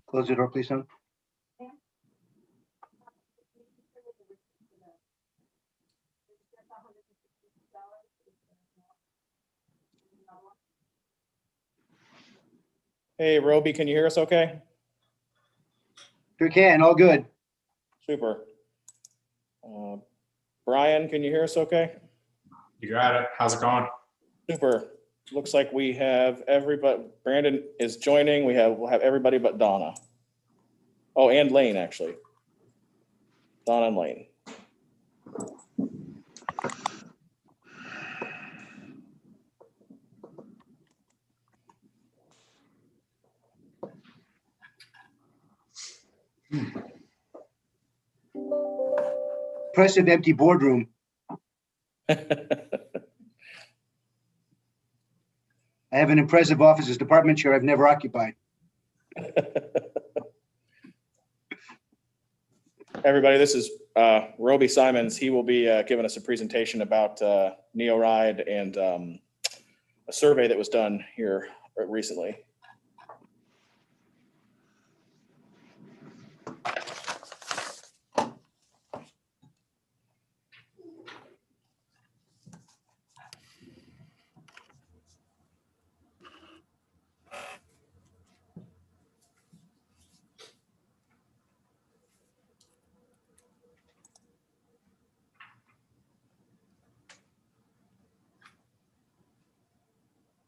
Close the door, please, son. Hey, Roby, can you hear us okay? Sure can, all good. Super. Brian, can you hear us okay? You got it. How's it going? Super. Looks like we have everybody. Brandon is joining. We'll have everybody but Donna. Oh, and Lane, actually. Donna and Lane. Impressive empty boardroom. I have an impressive office as department chair I've never occupied. Everybody, this is Roby Simons. He will be giving us a presentation about NeoRide and a survey that was done here recently.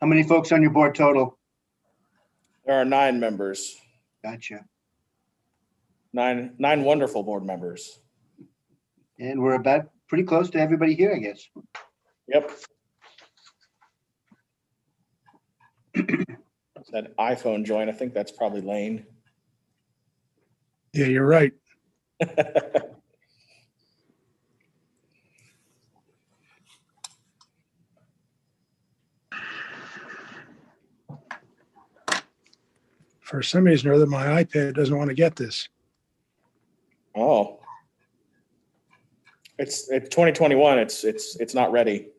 How many folks on your board total? There are 9 members, Gotcha. nine wonderful board members. And we're about pretty close to everybody here, I guess. Yep. That iPhone join, I think that's probably Lane. Yeah, you're right. For some reason or other, my iPad doesn't want to get this. Oh. It's 2021. It's not ready.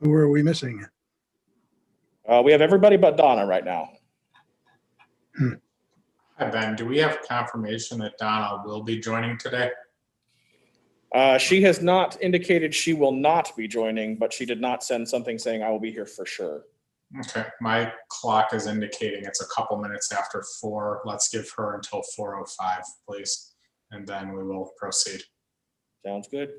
Who are we missing? We have everybody but Donna right now. Hi, Ben. Do we have confirmation that Donna will be joining today? She has not indicated she will not be joining, but she did not send something saying I will be here for sure. Okay, my clock is indicating it's a couple minutes after 4. Let's give her until 4:05, please, and then we will proceed. Sounds good.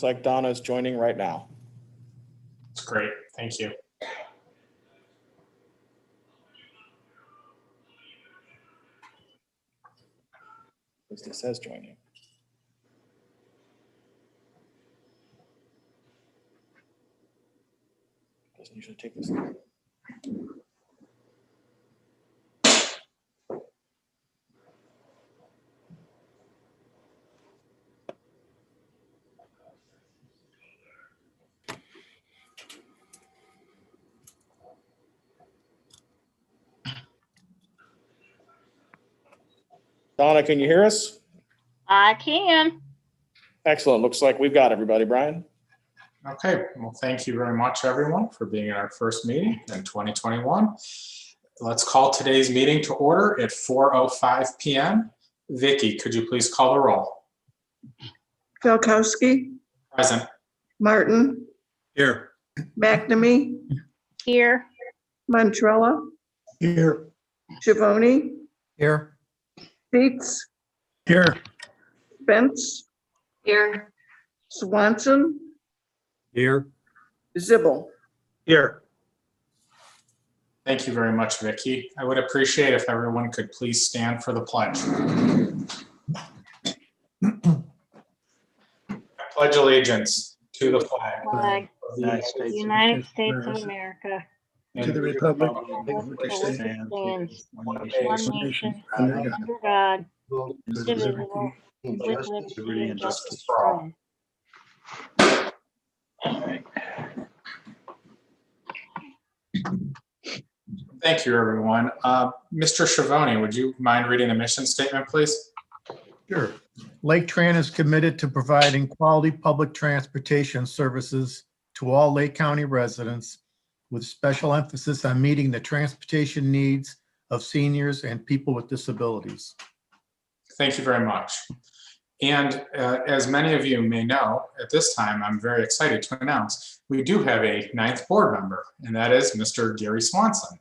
like Donna is joining right now. It's great. Thank you. At least it says joining. Doesn't usually take this long. Donna, can you hear us? I can. Excellent. Looks like we've got everybody, Brian. Okay, well, thank you very much, everyone, for being at our first meeting in 2021. Let's call today's meeting to order at 4:05 p.m. Vicky, could you please call the roll? Falkowski, Present. Martin, Here. McNamee, Here. Montrella, Here. Schiavone, Here. Dietz, Here. Spence, Here. Swanson, Here. Zibble. Here. Thank you very much, Vicky. I would appreciate if everyone could please stand for the pledge. I pledge allegiance to the flag Flag. of the United States United States of America. and To the republic For which it stands, one one nation, nation, under God. under God, indivisible, with liberty and justice for all. Thank you, everyone. Mr. Schiavone, would you mind reading the mission statement, please? Sure. Laketran is committed to providing quality public transportation services to all Lake County residents with special emphasis on meeting the transportation needs of seniors and people with disabilities. Thank you very much. And as many of you may know, at this time, I'm very excited to announce we do have a ninth board member, and that is Mr. Gary Swanson.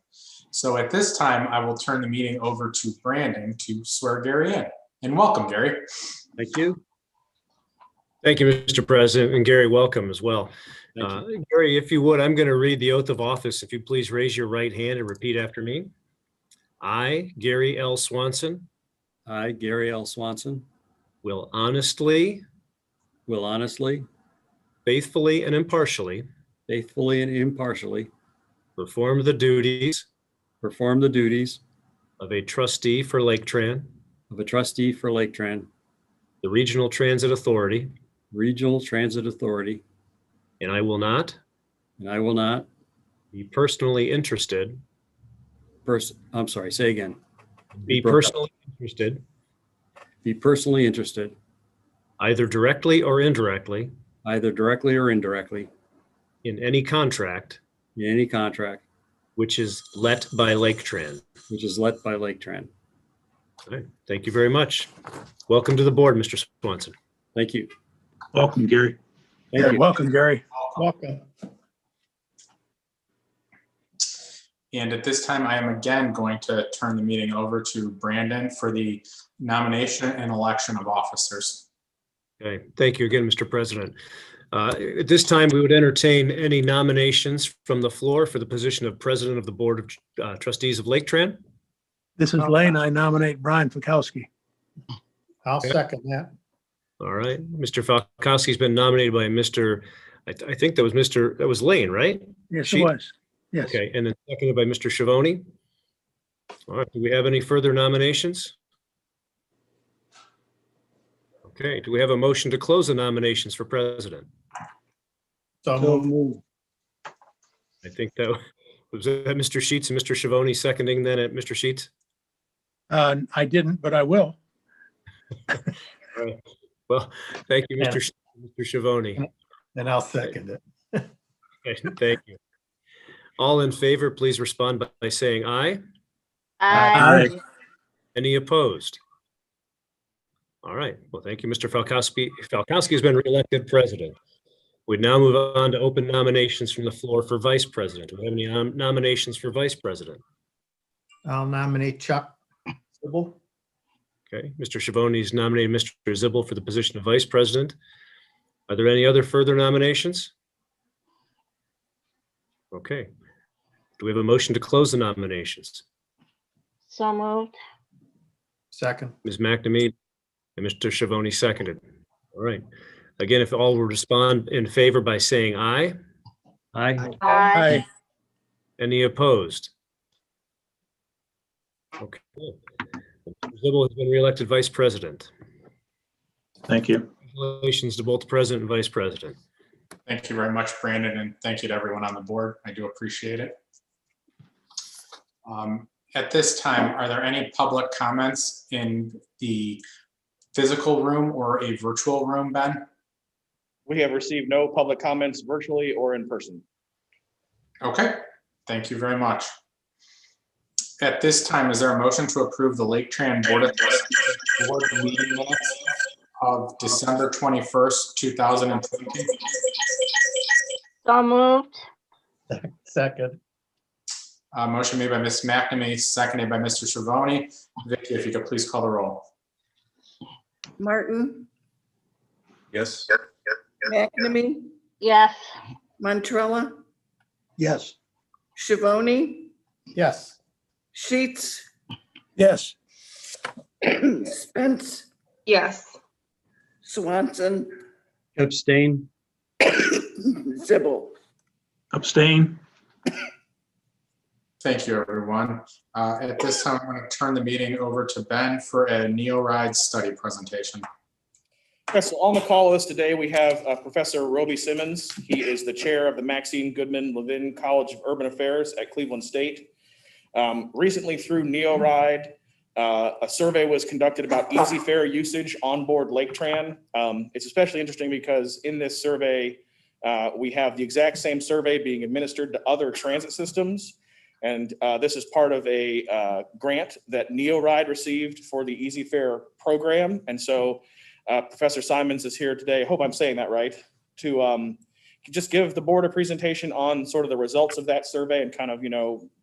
So at this time, I will turn the meeting over to Brandon to swear Gary in. And welcome, Gary. Thank you. Thank you, Mr. President, and Gary, welcome as well. Gary, if you would, I'm going to read the oath of office. If you please raise your right hand and repeat after me. I, Gary L. Swanson, I, Gary L. Swanson, will honestly, faithfully, and impartially faithfully and impartially perform the duties of a trustee for Laketran, of a trustee for Laketran, the Regional Transit Authority, Regional Transit Authority, and I will not and I will not be personally interested, say again. be broke up. personally interested, Be personally interested, either directly or indirectly, either directly or indirectly, in any contract in any contract which is let by Laketran. which is let by Laketran. All right. Thank you very much. Welcome to the board, Mr. Swanson. Thank you. Welcome, Gary. Thank you. Welcome, Gary. Welcome. And at this time, I am again going to turn the meeting over to Brandon for the nomination and election of officers. Okay. Thank you again, Mr. President. At this time, we would entertain any nominations from the floor for the position of President of the Board of Trustees of Laketran. This is Lane. I nominate Brian Falkowski. I'll second that. All right. Mr. Falkowski's been nominated by Mr. I think that was Lane, right? Yes, She- it was. Yes. Okay. And then seconded by Mr. Schiavone. All right. Do we have any further nominations? Okay. Do we have a motion to close the nominations for president? So moved. I think that was that Mr. Sheets and Mr. Schiavone seconding then at Mr. Sheets. I didn't, but I will. All right. Well, thank you, Mr. Sheets and Mr. Schiavone. And I'll second it. Okay, thank you. All in favor, please respond by saying aye. Aye. Any opposed? All right. Well, thank you, Mr. Falkowski. Falkowski has been reelected president. We now move on to open nominations from the floor for vice president. Do we have any nominations for vice president? I'll nominate Chuck Zibble. Okay, Mr. Schiavone's nominated Mr. Zibble for the position of vice president. Are there any other further nominations? Okay. Do we have a motion to close the nominations? So moved. Second. Ms. McNamee and Mr. Schiavone seconded. All right. Again, if all will respond in favor by saying aye. Aye. Aye. Any opposed? Okay. Mr. Zibble has been reelected vice president. Thank you. Congratulations to both the president and vice president. Thank you very much, Brandon, and thank you to everyone on the board. I do appreciate it. At this time, are there any public comments in the physical room or a virtual room, Ben? We have received no public comments virtually or in person. Okay, thank you very much. At this time, is there a motion to approve the Laketran Board of Trustees board meeting minutes of December 21st, 2020? So moved. Second. Motion made by Ms. McNamee, seconded by Mr. Schiavone. Vicky, if you could please call the roll. Martin, Yes. McNamee, Yes. Montrella, Yes. Schiavone, Yes. Sheets, Yes. Spence, Yes. Swanson, Abstain. Zibble. Abstain. Thank you, everyone. At this time, I'm going to turn the meeting over to Ben for a NeoRide study presentation. Yes, so on the call list today, we have Professor Roby Simmons. He is the chair of the Maxine Goodman Levin College of Urban Affairs at Cleveland State. Recently through NeoRide, a survey was conducted about easy fare usage on board Laketran. It's especially interesting because in this survey, we have the exact same survey being administered to other transit systems. And this is part of a grant that NeoRide received for the Easy Fare program. And so Professor Simons is here today, I hope I'm saying that right, to just give the board a presentation on sort of the results of that survey and kind of,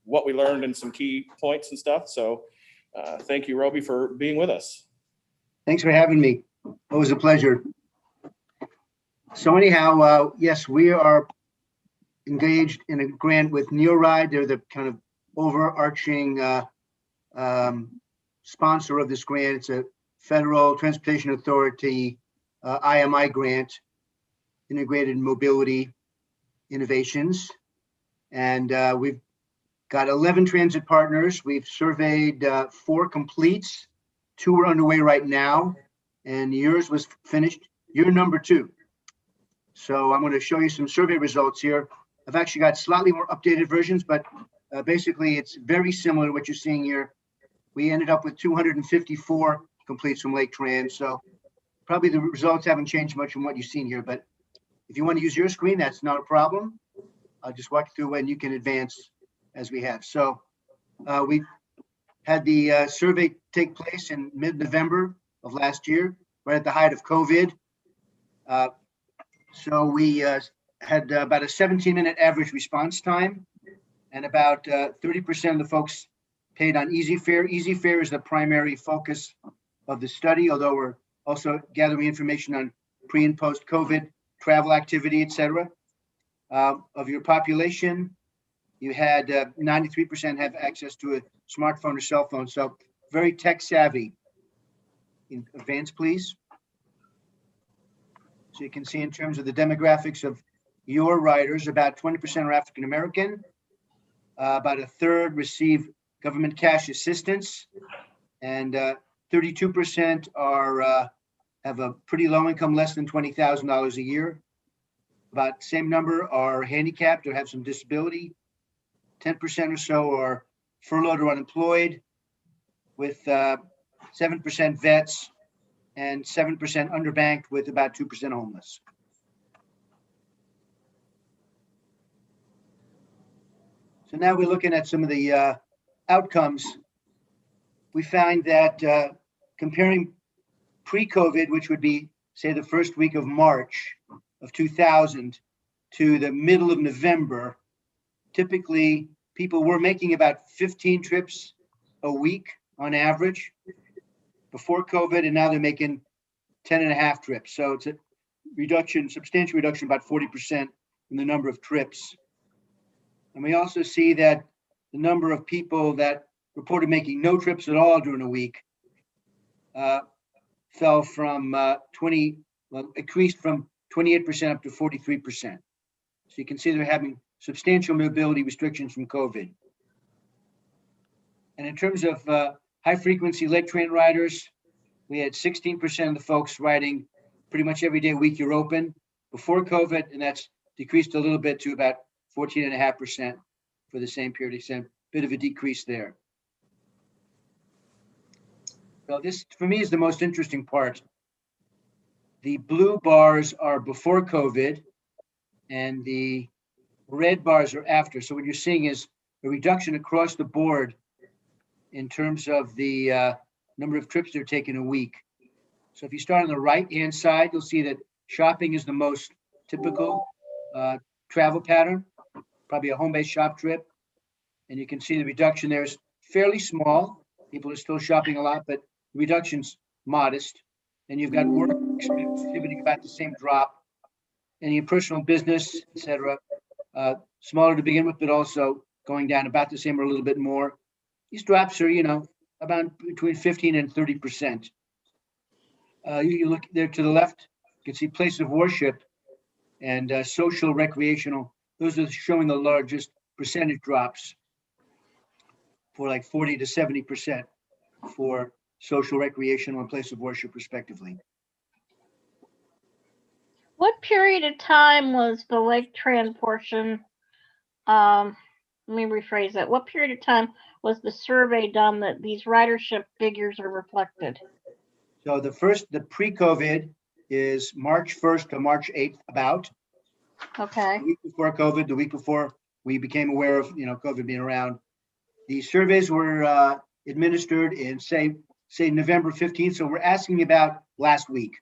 what we learned and some key points and stuff. So thank you, Roby, for being with us. Thanks for having me. Always a pleasure. So anyhow, yes, we are engaged in a grant with NeoRide. They're the kind of overarching sponsor of this grant. It's a Federal Transportation Authority IMI grant, Integrated Mobility Innovations. And we've got 11 transit partners. We've surveyed 4 completes. 2 are underway right now, and yours was finished. You're number 2. So I'm going to show you some survey results here. I've actually got slightly more updated versions, but basically it's very similar to what you're seeing here. We ended up with 254 completes from Laketran. So probably the results haven't changed much from what you've seen here, but if you want to use your screen, that's not a problem. I'll just walk you through and you can advance as we have. So we had the survey take place in mid-November of last year, right at the height of COVID. So we had about a 17-minute average response time, and about 30% of the folks paid on Easy Fare. Easy Fare is the primary focus of the study, although we're also gathering information on pre and post-COVID travel activity, et cetera. Of your population, you had 93% have access to a smartphone or cell phone, so very tech savvy. Advance, please. So you can see in terms of the demographics of your riders, about 20% are African American, about a third receive government cash assistance, and 32% are have a pretty low income, less than $20,000 a year. About same number are handicapped or have some disability. 10% or so are furloughed or unemployed, with 7% vets and 7% underbanked, with about 2% homeless. So now we're looking at some of the outcomes. We find that comparing pre-COVID, which would be, say, the first week of March of 2000 to the middle of November, typically people were making about 15 trips a week on average before COVID, and now they're making 10 and a half trips. So it's reduction, substantial reduction, about 40% in the number of trips. And we also see that the number of people that reported making no trips at all during a week fell from increased from 28% up to 43%. So you can see they're having substantial mobility restrictions from COVID. And in terms of high frequency Laketran riders, we had 16% of the folks riding pretty much every day week you're open before COVID, and that's decreased a little bit to about 14.5% for the same period. It's a bit of a decrease there. So this, for me, is the most interesting part. The blue bars are before COVID, and the red bars are after. So what you're seeing is a reduction across the board in terms of the number of trips they're taking a week. So if you start on the right-hand side, you'll see that shopping is the most typical travel pattern, probably a home-based shop trip. And you can see the reduction there is fairly small. People are still shopping a lot, but the reduction's modest. And you've got work exhibiting about the same drop. Any personal business, et cetera, smaller to begin with, but also going down about the same or a little bit more. These drops are, about between 15 and 30%. You look there to the left, you can see places of worship and social recreational. Those are showing the largest percentage drops for like 40 to 70% for social recreational and place of worship respectively. What period of time was the Laketran portion? Let me rephrase that. What period of time was the survey done that these ridership figures are reflected? So the pre-COVID is March 1st to March 8th about. Okay. The week before COVID, the week before we became aware of, COVID being around. The surveys were administered in say November 15th. So we're asking about last week.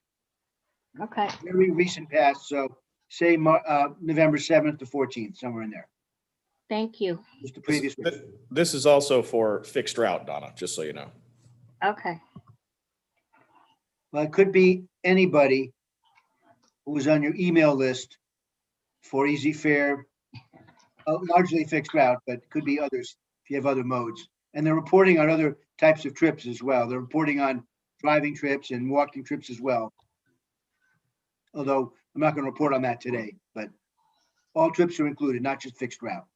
Okay. Very recent past. So say November 7th to 14th, somewhere in there. Thank you. Just the previous week. This is also for fixed route, Donna, just so you know. Okay. Well, it could be anybody who was on your email list for Easy Fare, largely fixed route, but it could be others if you have other modes. And they're reporting on other types of trips as well. They're reporting on driving trips and walking trips as well. Although I'm not going to report on that today, but all trips are included, not just fixed route.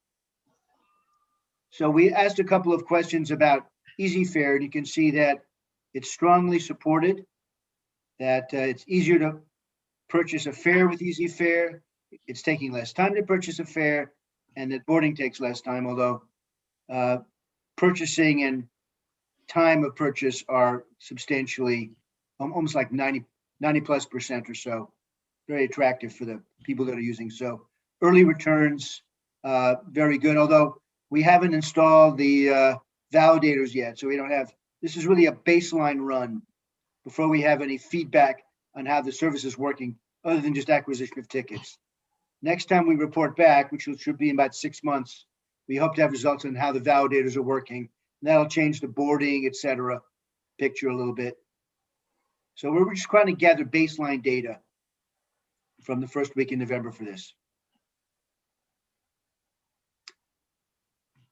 So we asked a couple of questions about Easy Fare, and you can see that it's strongly supported, that it's easier to purchase a fare with Easy Fare. It's taking less time to purchase a fare, and that boarding takes less time, although purchasing and time of purchase are substantially, almost like 90+% or so, very attractive for the people that are using. So early returns, very good, although we haven't installed the validators yet. So we don't have, this is really a baseline run before we have any feedback on how the service is working, other than just acquisition of tickets. Next time we report back, which should be in about 6 months, we hope to have results on how the validators are working. And that'll change the boarding, et cetera, picture a little bit. So we're just trying to gather baseline data from the first week in November for this.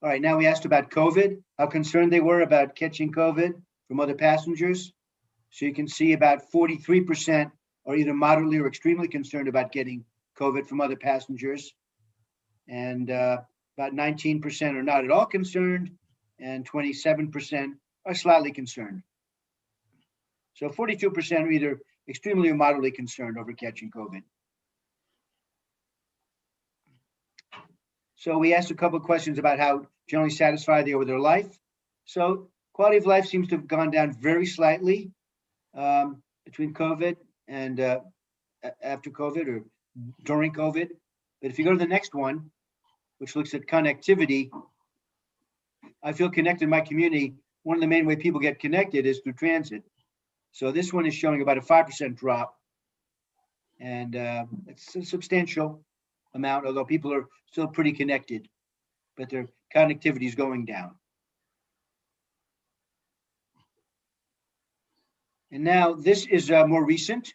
All right, now we asked about COVID, how concerned they were about catching COVID from other passengers. So you can see about 43% are either moderately or extremely concerned about getting COVID from other passengers. And about 19% are not at all concerned, and 27% are slightly concerned. So 42% are either extremely or moderately concerned over catching COVID. So we asked a couple of questions about how generally satisfied they are with their life. So quality of life seems to have gone down very slightly between COVID and after COVID or during COVID. But if you go to the next one, which looks at connectivity, I feel connected in my community. One of the main way people get connected is through transit. So this one is showing about a 5% drop. And it's a substantial amount, although people are still pretty connected, but their connectivity is going down. And now this is more recent.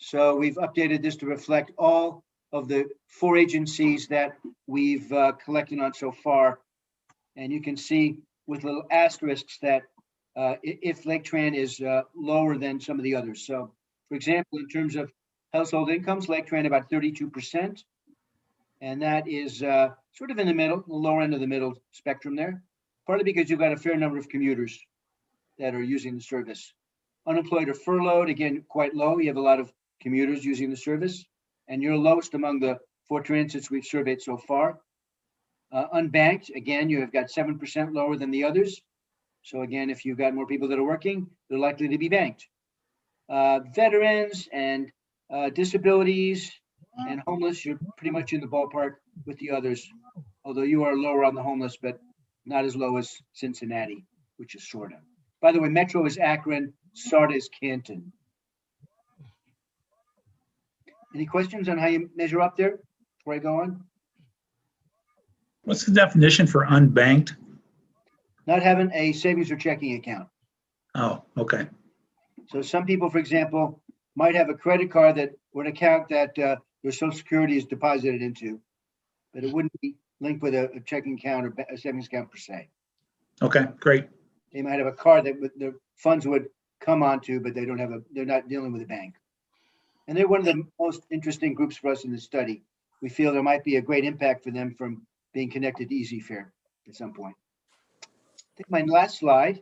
So we've updated this to reflect all of the 4 agencies that we've collected on so far. And you can see with little asterisks that if Laketran is lower than some of the others. So for example, in terms of household incomes, Laketran about 32%. And that is sort of in the middle, the lower end of the middle spectrum there, partly because you've got a fair number of commuters that are using the service. Unemployed or furloughed, again, quite low. You have a lot of commuters using the service, and you're lowest among the 4 transits we've surveyed so far. Unbanked, again, you have got 7% lower than the others. So again, if you've got more people that are working, they're likely to be banked. Veterans and disabilities and homeless, you're pretty much in the ballpark with the others, although you are lower on the homeless, but not as low as Cincinnati, which is SORTA. By the way, Metro is Akron, SARTA is Canton. Any questions on how you measure up there before I go on? What's the definition for unbanked? Not having a savings or checking account. Oh, okay. So some people, for example, might have a credit card that or an account that their Social Security is deposited into, but it wouldn't be linked with a checking account or a savings account per se. Okay, great. They might have a card that the funds would come onto, but they don't have they're not dealing with a bank. And they're one of the most interesting groups for us in this study. We feel there might be a great impact for them from being connected to Easy Fare at some point. I think my last slide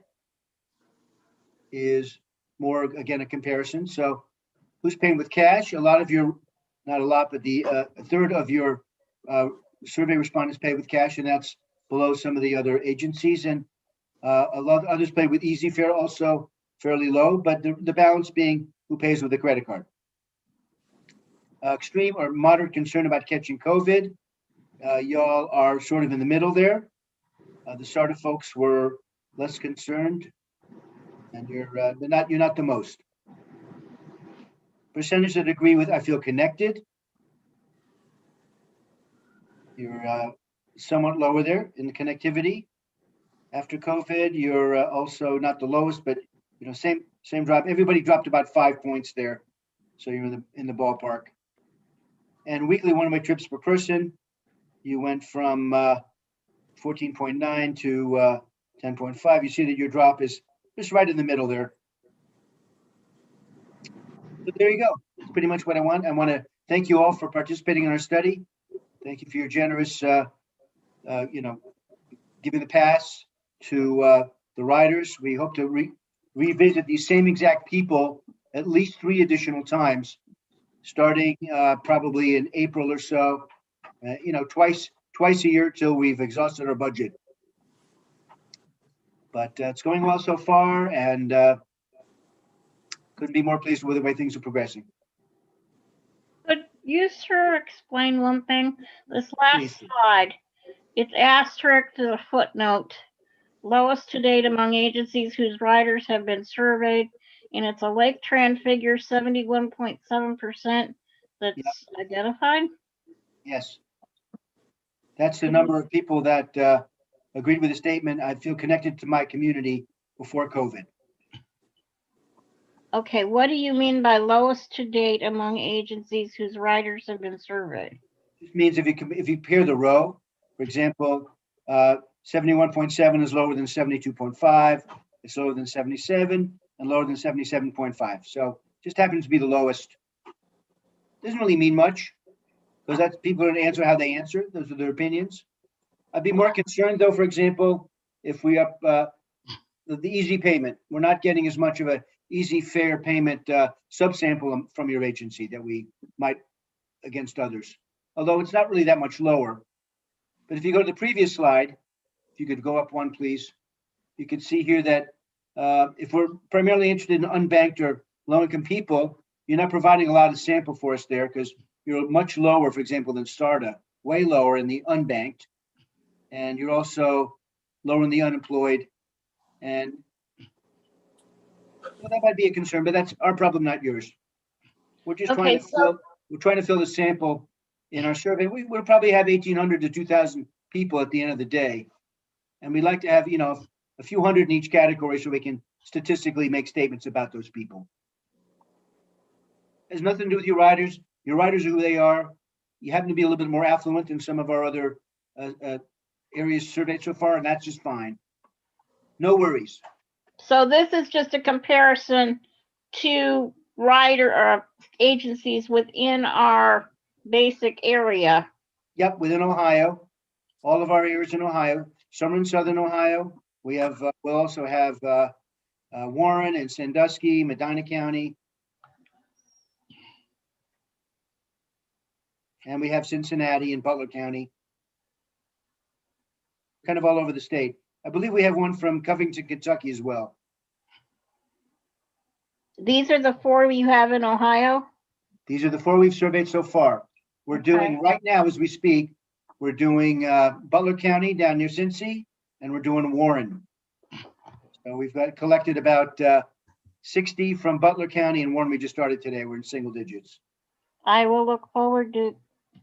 is more, again, a comparison. So who's paying with cash? A lot of your, not a lot, but a third of your survey respondents pay with cash, and that's below some of the other agencies. And a lot of others pay with Easy Fare, also fairly low, but the balance being who pays with a credit card. Extreme or moderate concern about catching COVID. Y'all are sort of in the middle there. The SARTA folks were less concerned, and you're not the most. Percentage that agree with I feel connected. You're somewhat lower there in the connectivity. After COVID, you're also not the lowest, but same drop. Everybody dropped about 5 points there, so you're in the ballpark. And weekly one-way trips per person, you went from 14.9 to 10.5. You see that your drop is just right in the middle there. So there you go. That's pretty much what I want. I want to thank you all for participating in our study. Thank you for your generous, giving the pass to the riders. We hope to revisit these same exact people at least 3 additional times, starting probably in April or so. Twice a year till we've exhausted our budget. But it's going well so far, and couldn't be more pleased with the way things are progressing. Could you, sir, explain one thing? This last Please. slide, it's asterisk to the footnote. Lowest to date among agencies whose riders have been surveyed, and it's a Laketran figure 71.7% that's identified. Yes. That's the number of people that agreed with the statement. I feel connected to my community before COVID. Okay, what do you mean by lowest to date among agencies whose riders have been surveyed? This means if you compare the row, for example, 71.7 is lower than 72.5, it's lower than 77, and lower than 77.5. So just happens to be the lowest. Doesn't really mean much, because that's people are going to answer how they answer. Those are their opinions. I'd be more concerned, though, for example, if we up the easy payment. We're not getting as much of a Easy Fare payment subsample from your agency that we might against others, although it's not really that much lower. But if you go to the previous slide, if you could go up one, please, you could see here that if we're primarily interested in unbanked or low-income people, you're not providing a lot of sample for us there because you're much lower, for example, than SARTA, way lower in the unbanked, and you're also lower in the unemployed. And well, that might be a concern, but that's our problem, not yours. We're just trying to fill the sample in our survey. We'll probably have 1,800 to 2,000 people at the end of the day, and we'd like to have a few hundred in each category so we can statistically make statements about those people. Has nothing to do with your riders. Your riders are who they are. You happen to be a little bit more affluent than some of our other areas surveyed so far, and that's just fine. No worries. So this is just a comparison to rider or agencies within our basic area. Yep, within Ohio, all of our areas in Ohio, some are in southern Ohio. We have, we'll also have Warren and Sandusky, Medina County. And we have Cincinnati and Butler County. Kind of all over the state. I believe we have one from Covington, Kentucky as well. These are the 4 you have in Ohio? These are the 4 we've surveyed so far. We're doing right now as we speak, we're doing Butler County down near Cincy, and we're doing Warren. So we've got collected about 60 from Butler County, and Warren we just started today. We're in single digits. I will look forward to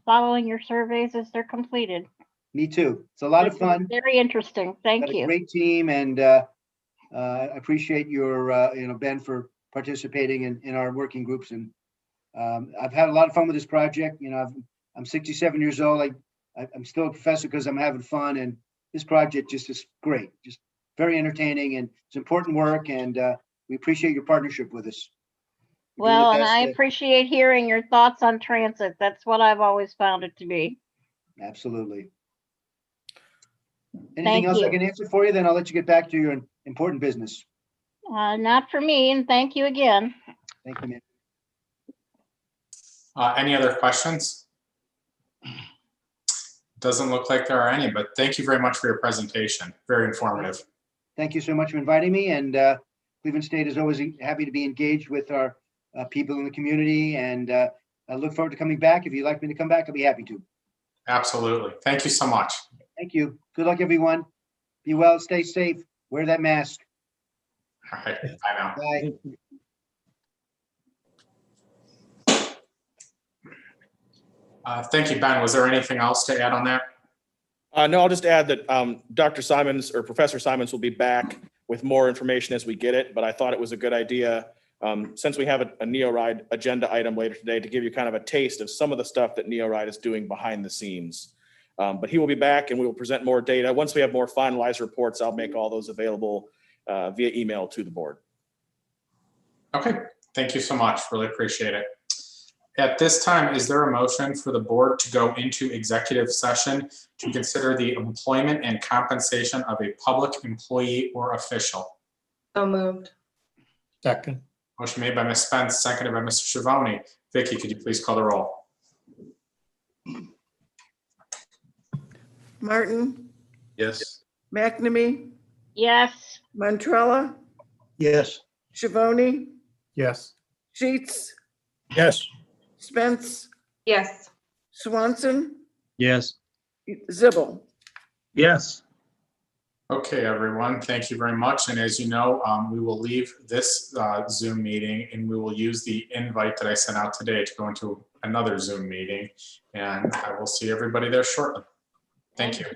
following your surveys as they're completed. Me too. It's a lot of fun. Very interesting. Thank Got a you. great team, and I appreciate your, Ben, for participating in our working groups. And I've had a lot of fun with this project. I'm 67 years old. I'm still a professor because I'm having fun, and this project just is great. Just very entertaining, and it's important work, and we appreciate your partnership with us. We're doing the Well, and best I that- appreciate hearing your thoughts on transit. That's what I've always found it to be. Absolutely. Anything Thank else I you. can answer for you? Then I'll let you get back to your important business. Not for me, and thank you again. Thank you, man. Any other questions? Doesn't look like there are any, but thank you very much for your presentation. Very informative. Thank you so much for inviting me. And Cleveland State is always happy to be engaged with our people in the community. And I look forward to coming back. If you'd like me to come back, I'll be happy to. Absolutely. Thank you so much. Thank you. Good luck, everyone. Be well, stay safe, wear that mask. All right. Bye now. Bye. Thank you, Ben. Was there anything else to add on that? No, I'll just add that Dr. Simons or Professor Simons will be back with more information as we get it, but I thought it was a good idea, since we have a NeoRide agenda item later today, to give you kind of a taste of some of the stuff that NeoRide is doing behind the scenes. But he will be back and we will present more data. Once we have more finalized reports, I'll make all those available via email to the board. Okay. Thank you so much. Really appreciate it. At this time, is there a motion for the board to go into executive session to consider the employment and compensation of a public employee or official? So moved. Second. Motion made by Ms. Spence, seconded by Mr. Schiavone. Vicky, could you please call the roll? Martin, Yes. McNamee, Yes, Montrella, Yes. Schiavone, Yes. Sheets, Yes. Spence, Yes. Swanson, Yes. Zibble. Yes. Okay, everyone, thank you very much. And as you know, we will leave this Zoom meeting and we will use the invite that I sent out today to go into another Zoom meeting. And I will see everybody there shortly. Thank you.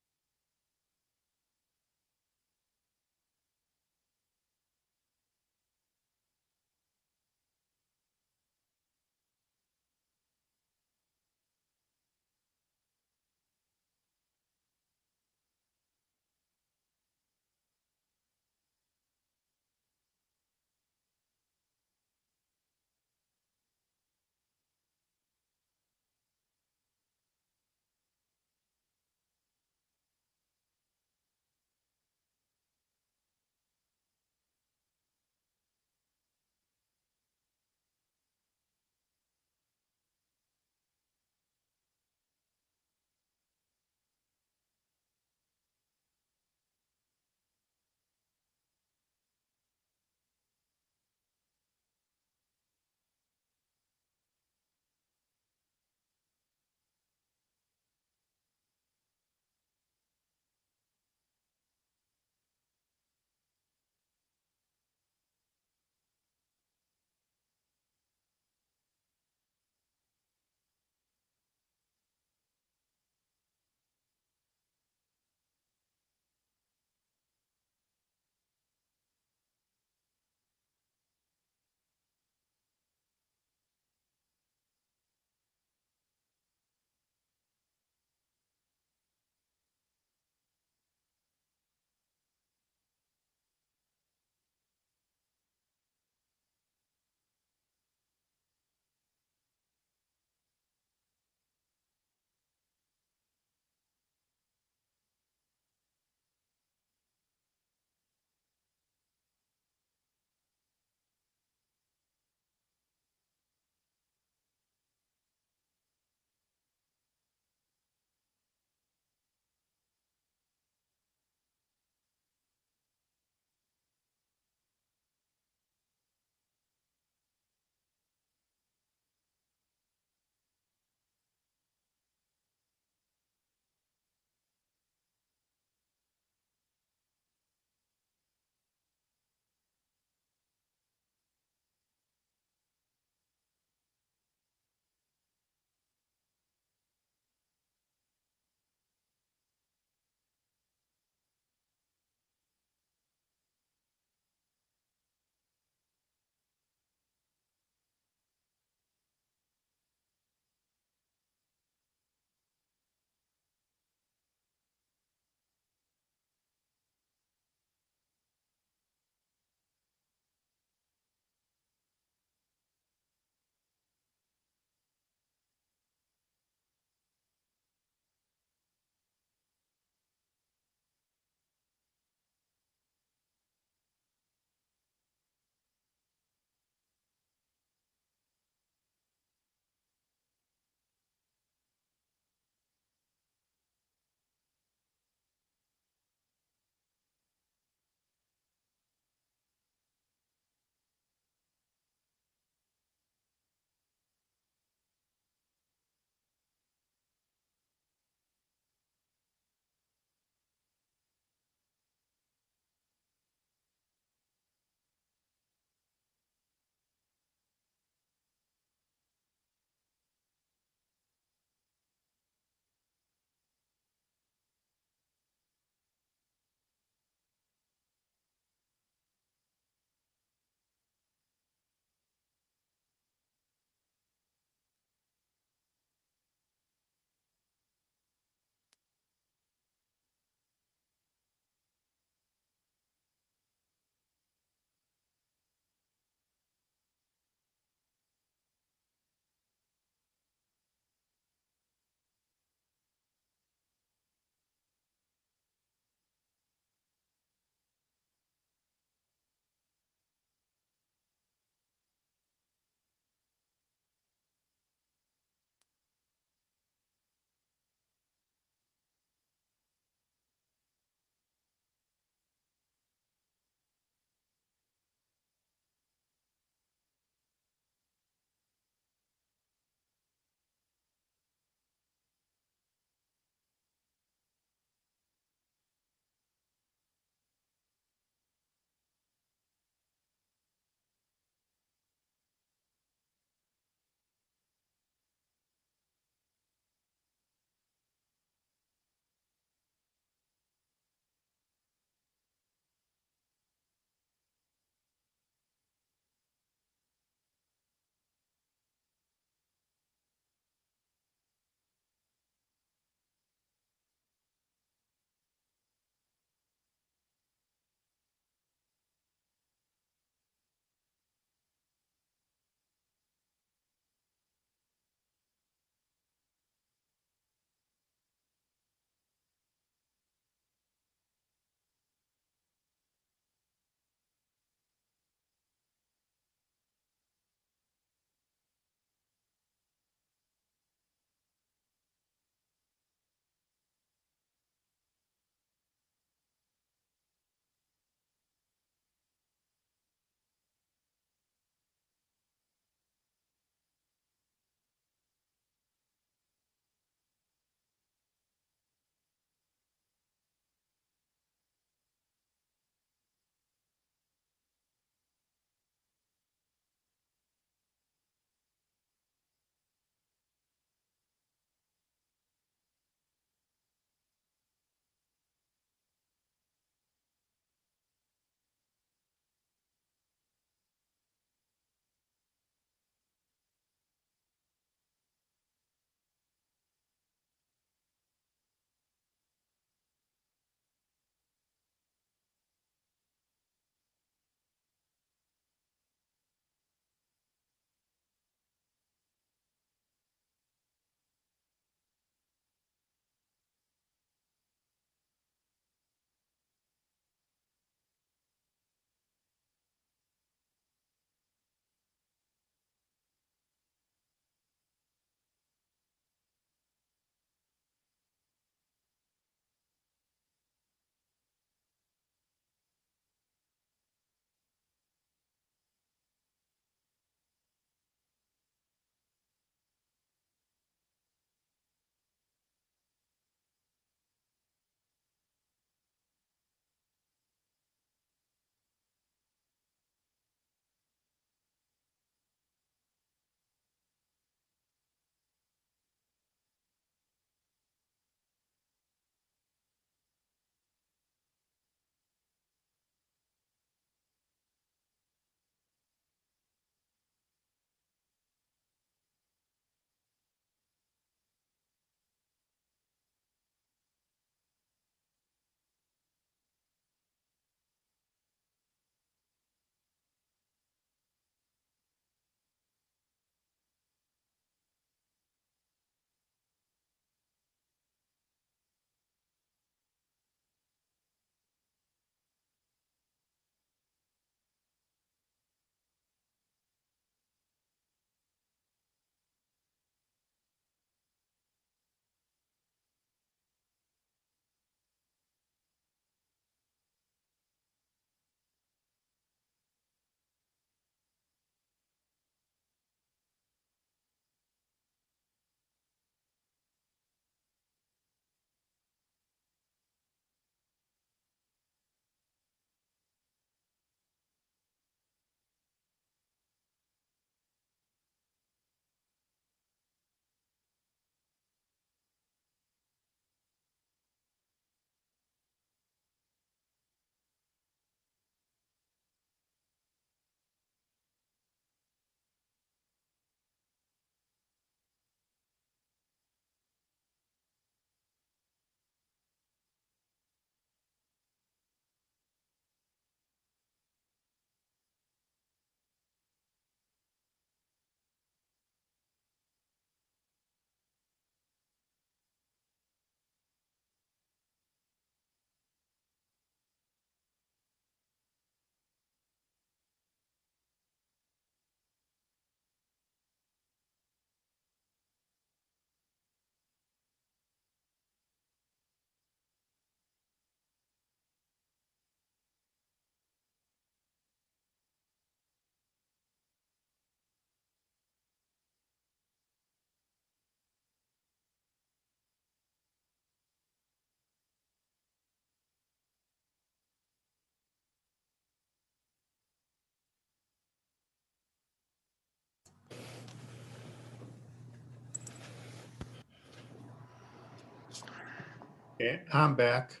Okay, I'm back.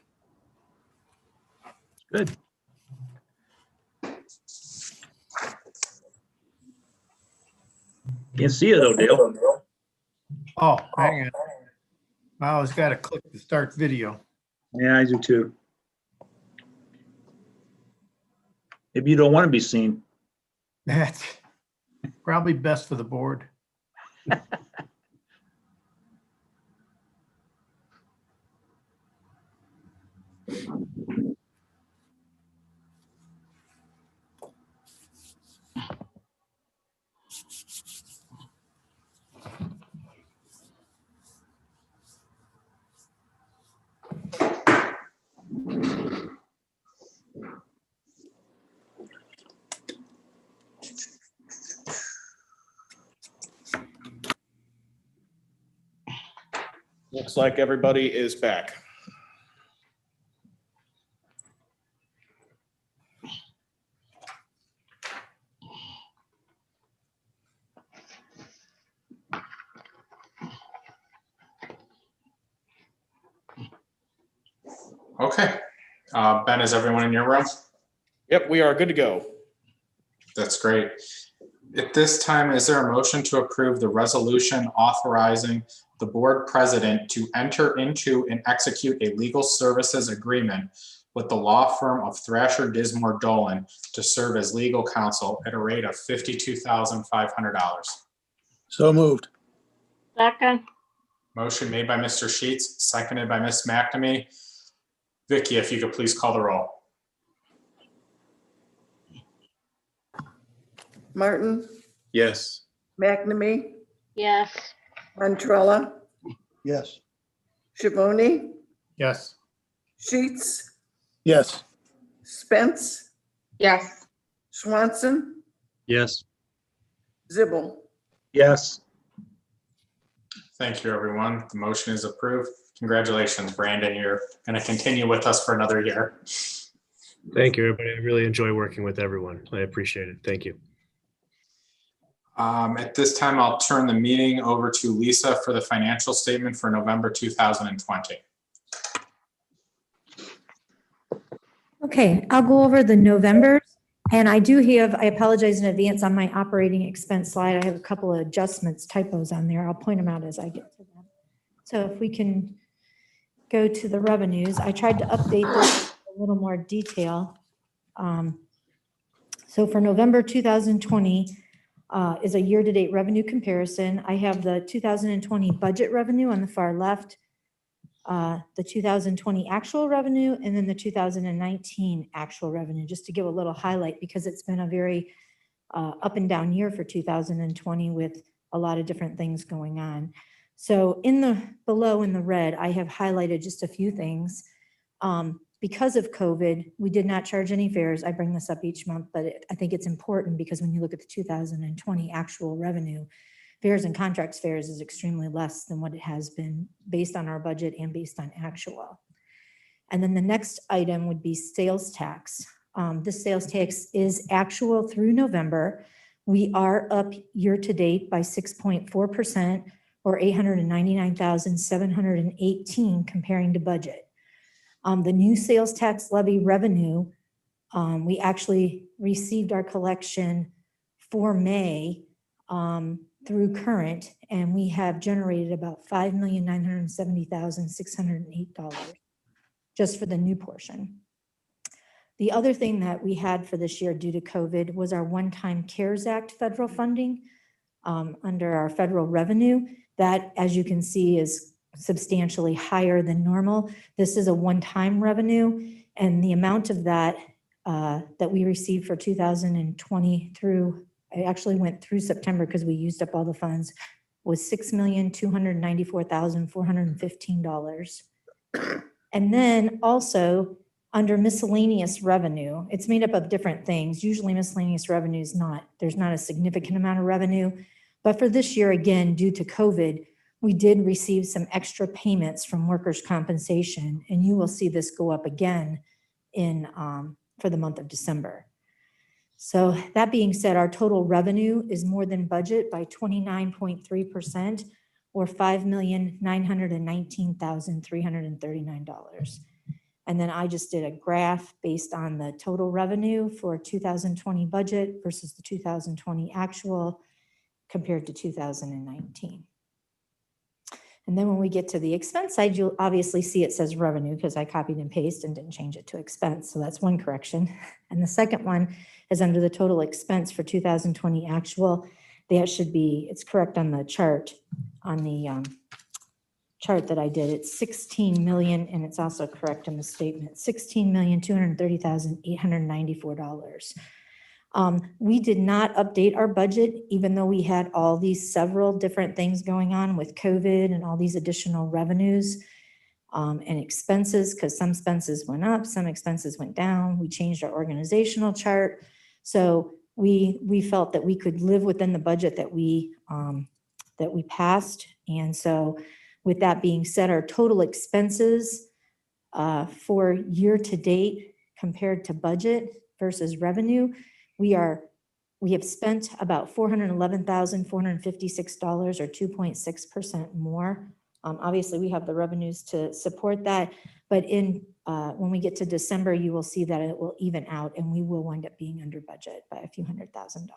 Good. Can't see it though, Dale. Oh, hang on. I always got to click the start video. Yeah, I do too. Maybe you don't want to be seen. That's probably best for the board. Looks like everybody is back. Okay. Ben, is everyone in your room? Yep, we are good to go. That's great. At this time, is there a motion to approve the resolution authorizing the board president to enter into and execute a legal services agreement with the law firm of Thrasher Dismore Dolan to serve as legal counsel at a rate of $52,500? So moved. Second, Motion made by Mr. Sheets, seconded by Ms. McNamee. Vicky, if you could please call the roll. Martin, Yes. McNamee, yes. Montrella, Yes. Schiavone, Yes. Sheets, Yes. Spence, Yes. Swanson, Yes. Zibble. Yes. Thank you, everyone. The motion is approved. Congratulations, Brandon. You're going to continue with us for another year. Thank you, everybody. I really enjoy working with everyone. I appreciate it. Thank you. At this time, I'll turn the meeting over to Lisa for the financial statement for November 2020. Okay, I'll go over the November, and I apologize in advance on my operating expense slide. I have a couple of adjustments, typos on there. I'll point them out as I get to them. So if we can go to the revenues, I tried to update this with a little more detail. So for November 2020 is a year-to-date revenue comparison. I have the 2020 budget revenue on the far left, the 2020 actual revenue, and then the 2019 actual revenue, just to give a little highlight, because it's been a very up and down year for 2020 with a lot of different things going on. So below in the red, I have highlighted just a few things. Because of COVID, we did not charge any fares. I bring this up each month, but I think it's important because when you look at the 2020 actual revenue, fares and contracts fares is extremely less than what it has been based on our budget and based on actual. And then the next item would be sales tax. This sales tax is actual through November. We are up year to date by 6.4%, or $899,718 comparing to budget. The new sales tax levy revenue, we actually received our collection for May through current, and we have generated about $5,970,608 just for the new portion. The other thing that we had for this year due to COVID was our one-time CARES Act federal funding under our federal revenue. That, as you can see, is substantially higher than normal. This is a one-time revenue, and the amount of that that we received for 2020 through, I actually went through September because we used up all the funds, was $6,294,415. And then also under miscellaneous revenue, it's made up of different things. Usually miscellaneous revenue is there's not a significant amount of revenue, but for this year, again, due to COVID, we did receive some extra payments from workers' compensation, and you will see this go up again for the month of December. So that being said, our total revenue is more than budget by 29.3%. or $5,919,339. And then I just did a graph based on the total revenue for 2020 budget versus the 2020 actual compared to 2019. And then when we get to the expense side, you'll obviously see it says revenue because I copied and pasted and didn't change it to expense. So that's one correction. And the second one is under the total expense for 2020 actual. That should be, it's correct on the chart, on the chart that I did. It's 16 million, and it's also correct in the statement, $16,230,894. We did not update our budget, even though we had all these several different things going on with COVID and all these additional revenues and expenses, because some expenses went up, some expenses went down. We changed our organizational chart. So we felt that we could live within the budget that we passed. And so with that being said, our total expenses for year to date compared to budget versus revenue, we have spent about $411,456 or 2.6% more. Obviously, we have the revenues to support that, but when we get to December, you will see that it will even out, and we will wind up being under budget by a few $100,000.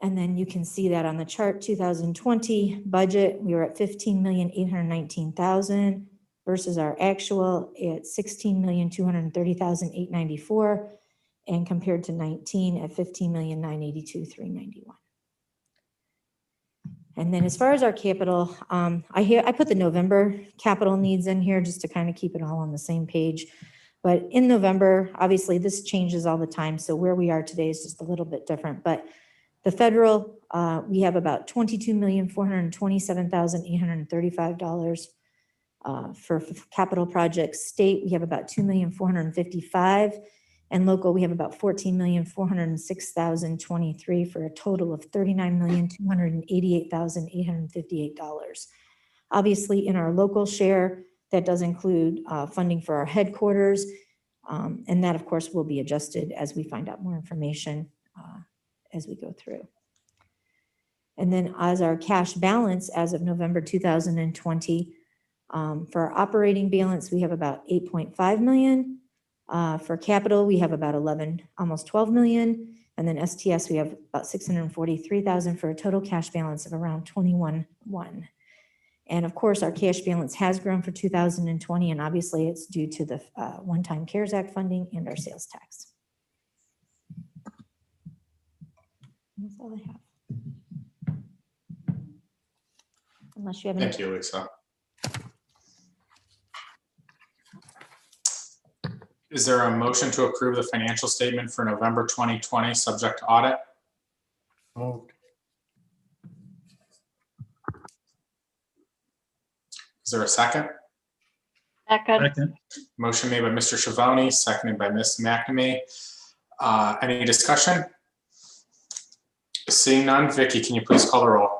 And then you can see that on the chart, 2020 budget, we were at $15,819,000 versus our actual at $16,230,894, and compared to 19 at $15,982,391. And then as far as our capital, I put the November capital needs in here just to kind of keep it all on the same page. But in November, obviously this changes all the time. So where we are today is just a little bit different. But the federal, we have about $22,427,835 for capital projects. State, we have about $2,455,000. And local, we have about $14,406,023 for a total of $39,288,858. Obviously, in our local share, that does include funding for our headquarters. And that, of course, will be adjusted as we find out more information as we go through. And then as our cash balance as of November 2020, for our operating balance, we have about 8.5 million. For capital, we have about 11, almost 12 million. And then STS, we have about 643,000 for a total cash balance of around 21.1. And of course, our cash balance has grown for 2020, and obviously it's due to the one-time CARES Act funding and our sales tax. That's all I have. Unless you have any. Thank you, Lisa. Is there a motion to approve the financial statement for November 2020 subject to audit? Moved. Is there a second? Second. Motion made by Mr. Schiavone, seconded by Ms. McNamee. Any discussion? Seeing none, Vicky, can you please call the roll?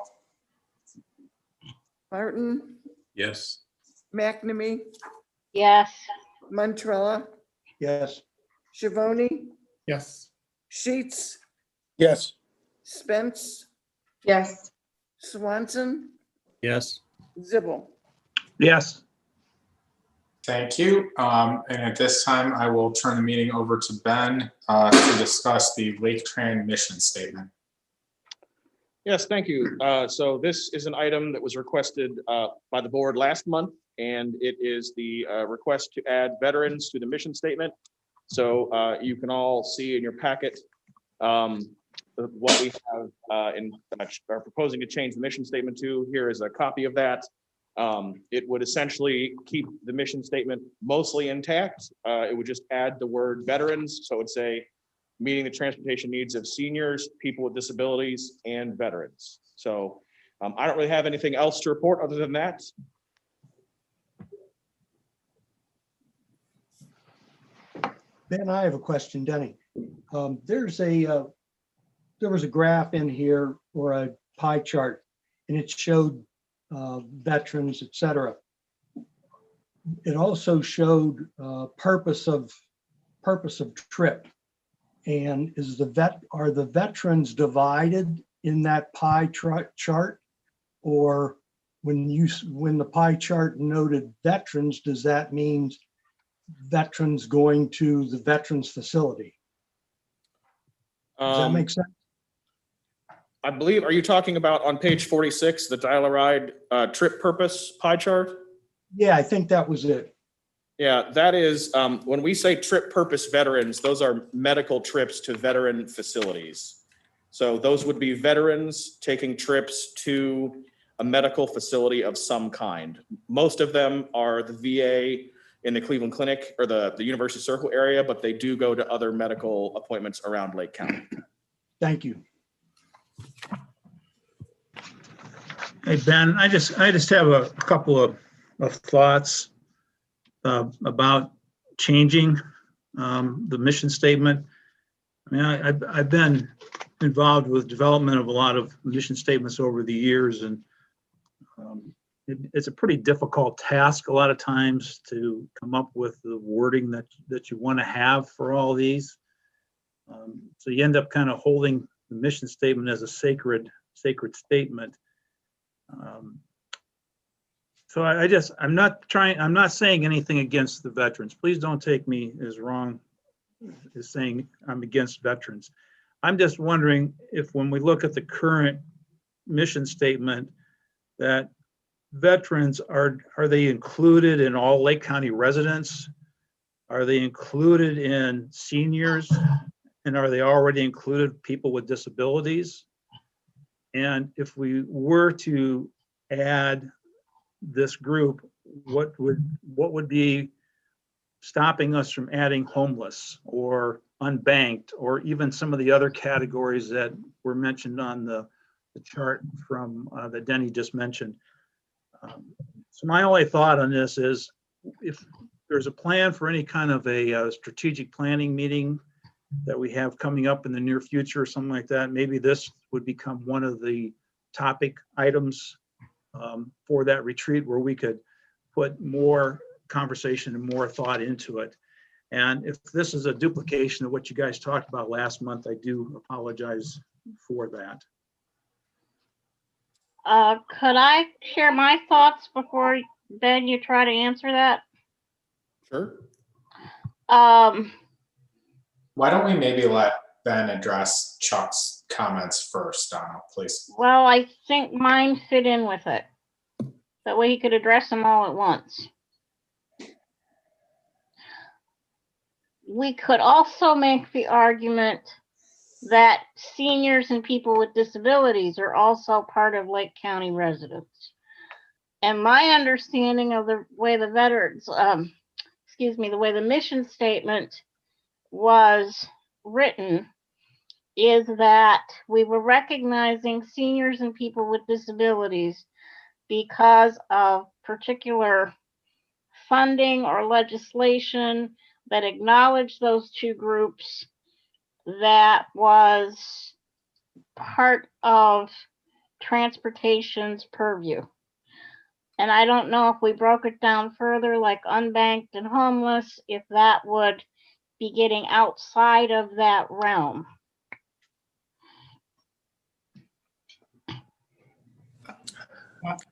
Martin, Yes. McNamee, Yes. Montrella, Yes. Schiavone, Yes. Sheets, Yes. Spence, Yes. Swanson, Yes. Zibble. Yes. Thank you. And at this time, I will turn the meeting over to Ben to discuss the Laketran mission statement. Yes, thank you. So this is an item that was requested by the board last month, and it is the request to add veterans to the mission statement. So you can all see in your packet what we have are proposing to change the mission statement to. Here is a copy of that. It would essentially keep the mission statement mostly intact. It would just add the word veterans. So it would say, meeting the transportation needs of seniors, people with disabilities, and veterans. So I don't really have anything else to report other than that. Ben, I have a question, Denny. There was a graph in here or a pie chart, and it showed veterans, et cetera. It also showed purpose of trip. And are the veterans divided in that pie chart? Or when the pie chart noted veterans, does that mean veterans going to the veterans facility? Does that make sense? I believe, are you talking about on page 46, the dial-a-ride trip purpose pie chart? Yeah, I think that was it. Yeah, that is, when we say trip purpose veterans, those are medical trips to veteran facilities. So those would be veterans taking trips to a medical facility of some kind. Most of them are the VA in the Cleveland Clinic or the University Circle area, but they do go to other medical appointments around Lake County. Thank you. Hey, Ben, I just have a couple of thoughts about changing the mission statement. I mean, I've been involved with development of a lot of mission statements over the years, and it's a pretty difficult task a lot of times to come up with the wording that you want to have for all these. So you end up kind of holding the mission statement as a sacred statement. So I'm not saying anything against the veterans. Please don't take me as wrong as saying I'm against veterans. I'm just wondering if when we look at the current mission statement, that veterans, are they included in all Lake County residents? Are they included in seniors? And are they already included people with disabilities? And if we were to add this group, what would be stopping us from adding homeless or unbanked or even some of the other categories that were mentioned on the chart from that Denny just mentioned? So my only thought on this is, if there's a plan for any kind of a strategic planning meeting that we have coming up in the near future or something like that, maybe this would become one of the topic items for that retreat, where we could put more conversation and more thought into it. And if this is a duplication of what you guys talked about last month, I do apologize for that. Could I share my thoughts before, Ben, you try to answer that? Sure. Why don't we maybe let Ben address Chuck's comments first, Donna, please? Well, I think mine fit in with it. That way he could address them all at once. We could also make the argument that seniors and people with disabilities are also part of Lake County residents. And my understanding of the way the veterans, the way the mission statement was written is that we were recognizing seniors and people with disabilities because of particular funding or legislation that acknowledged those two groups that was part of transportation's purview. And I don't know if we broke it down further, like unbanked and homeless, if that would be getting outside of that realm.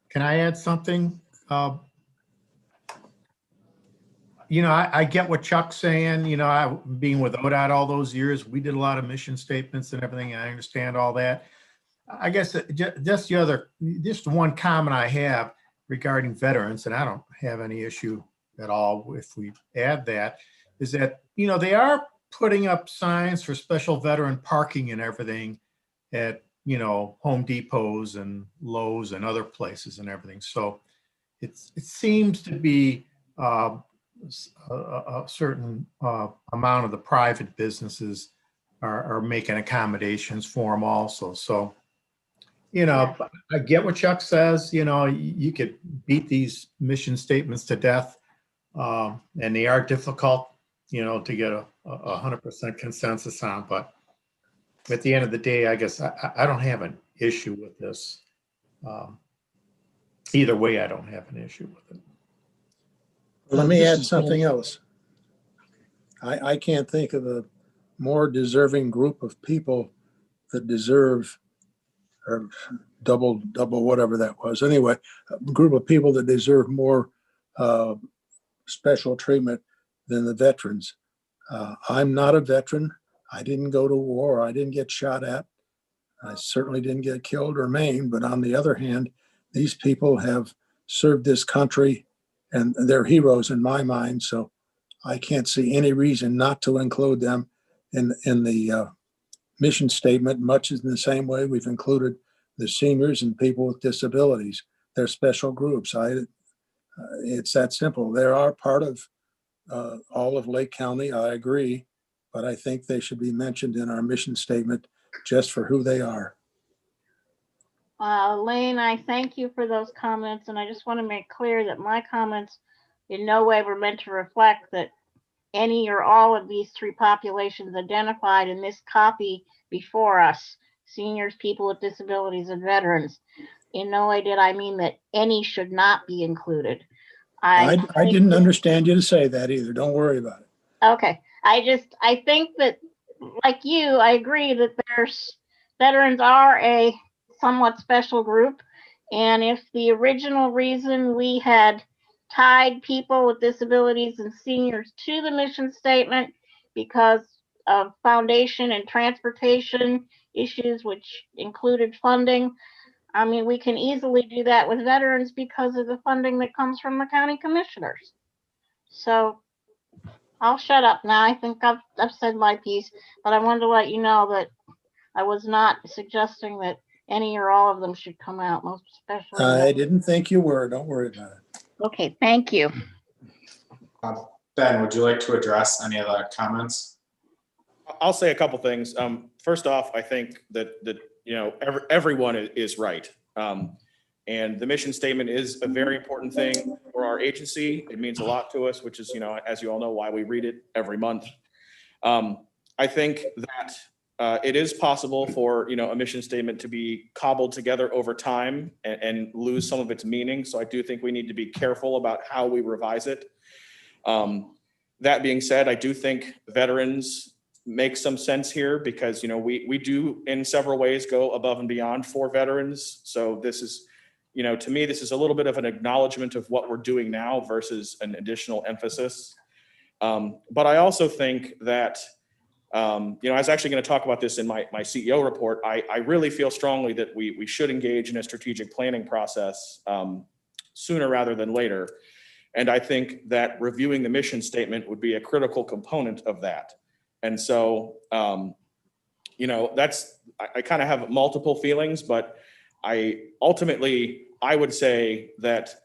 Can I add something? I get what Chuck's saying. Being with ODOT all those years, we did a lot of mission statements and everything, and I understand all that. I guess just one comment I have regarding veterans, and I don't have any issue at all if we add that, is that, they are putting up signs for special veteran parking and everything at, Home Depots and Lowe's and other places and everything. So it seems to be a certain amount of the private businesses are making accommodations for them also. So, I get what Chuck says. You could beat these mission statements to death, and they are difficult, to get a 100% consensus on. But at the end of the day, I guess I don't have an issue with this. Either way, I don't have an issue with it. Let me add something else. I can't think of a more deserving group of people that deserve or double, whatever that was. Anyway, a group of people that deserve more special treatment than the veterans. I'm not a veteran. I didn't go to war. I didn't get shot at. I certainly didn't get killed or maimed. But on the other hand, these people have served this country and they're heroes in my mind. So I can't see any reason not to include them in the mission statement, much in the same way we've included the seniors and people with disabilities. They're special groups. It's that simple. They are part of all of Lake County, I agree, but I think they should be mentioned in our mission statement just for who they are. Lane, I thank you for those comments, and I just want to make clear that my comments in no way were meant to reflect that any or all of these three populations identified in this copy before us, seniors, people with disabilities, and veterans. In no way did I mean that any should not be included. I didn't understand you to say that either. Don't worry about it. Okay. I think that, like you, I agree that veterans are a somewhat special group. And if the original reason we had tied people with disabilities and seniors to the mission statement because of foundation and transportation issues, which included funding, I mean, we can easily do that with veterans because of the funding that comes from the county commissioners. So I'll shut up now. I think I've said my piece, but I wanted to let you know that I was not suggesting that any or all of them should come out, most especially. I didn't think you were. Don't worry about it. Okay, thank you. Ben, would you like to address any of the comments? I'll say a couple things. First off, I think that everyone is right. And the mission statement is a very important thing for our agency. It means a lot to us, which is, as you all know, why we read it every month. I think that it is possible for, a mission statement to be cobbled together over time and lose some of its meaning. So I do think we need to be careful about how we revise it. That being said, I do think veterans make some sense here because, we do in several ways go above and beyond for veterans. So this is, to me, this is a little bit of an acknowledgement of what we're doing now versus an additional emphasis. But I also think that, I was actually going to talk about this in my CEO report. I really feel strongly that we should engage in a strategic planning process sooner rather than later. And I think that reviewing the mission statement would be a critical component of that. And so, I kind of have multiple feelings, but I would say that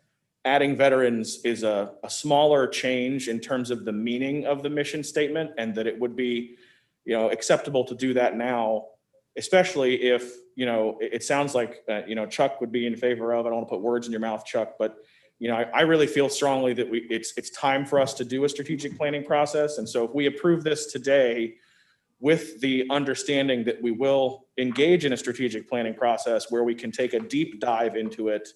adding veterans is a smaller change in terms of the meaning of the mission statement, and that it would be, acceptable to do that now, especially if, it sounds like, Chuck would be in favor of. I don't want to put words in your mouth, Chuck, but I really feel strongly that it's time for us to do a strategic planning process. And so if we approve this today with the understanding that we will engage in a strategic planning process where we can take a deep dive into it,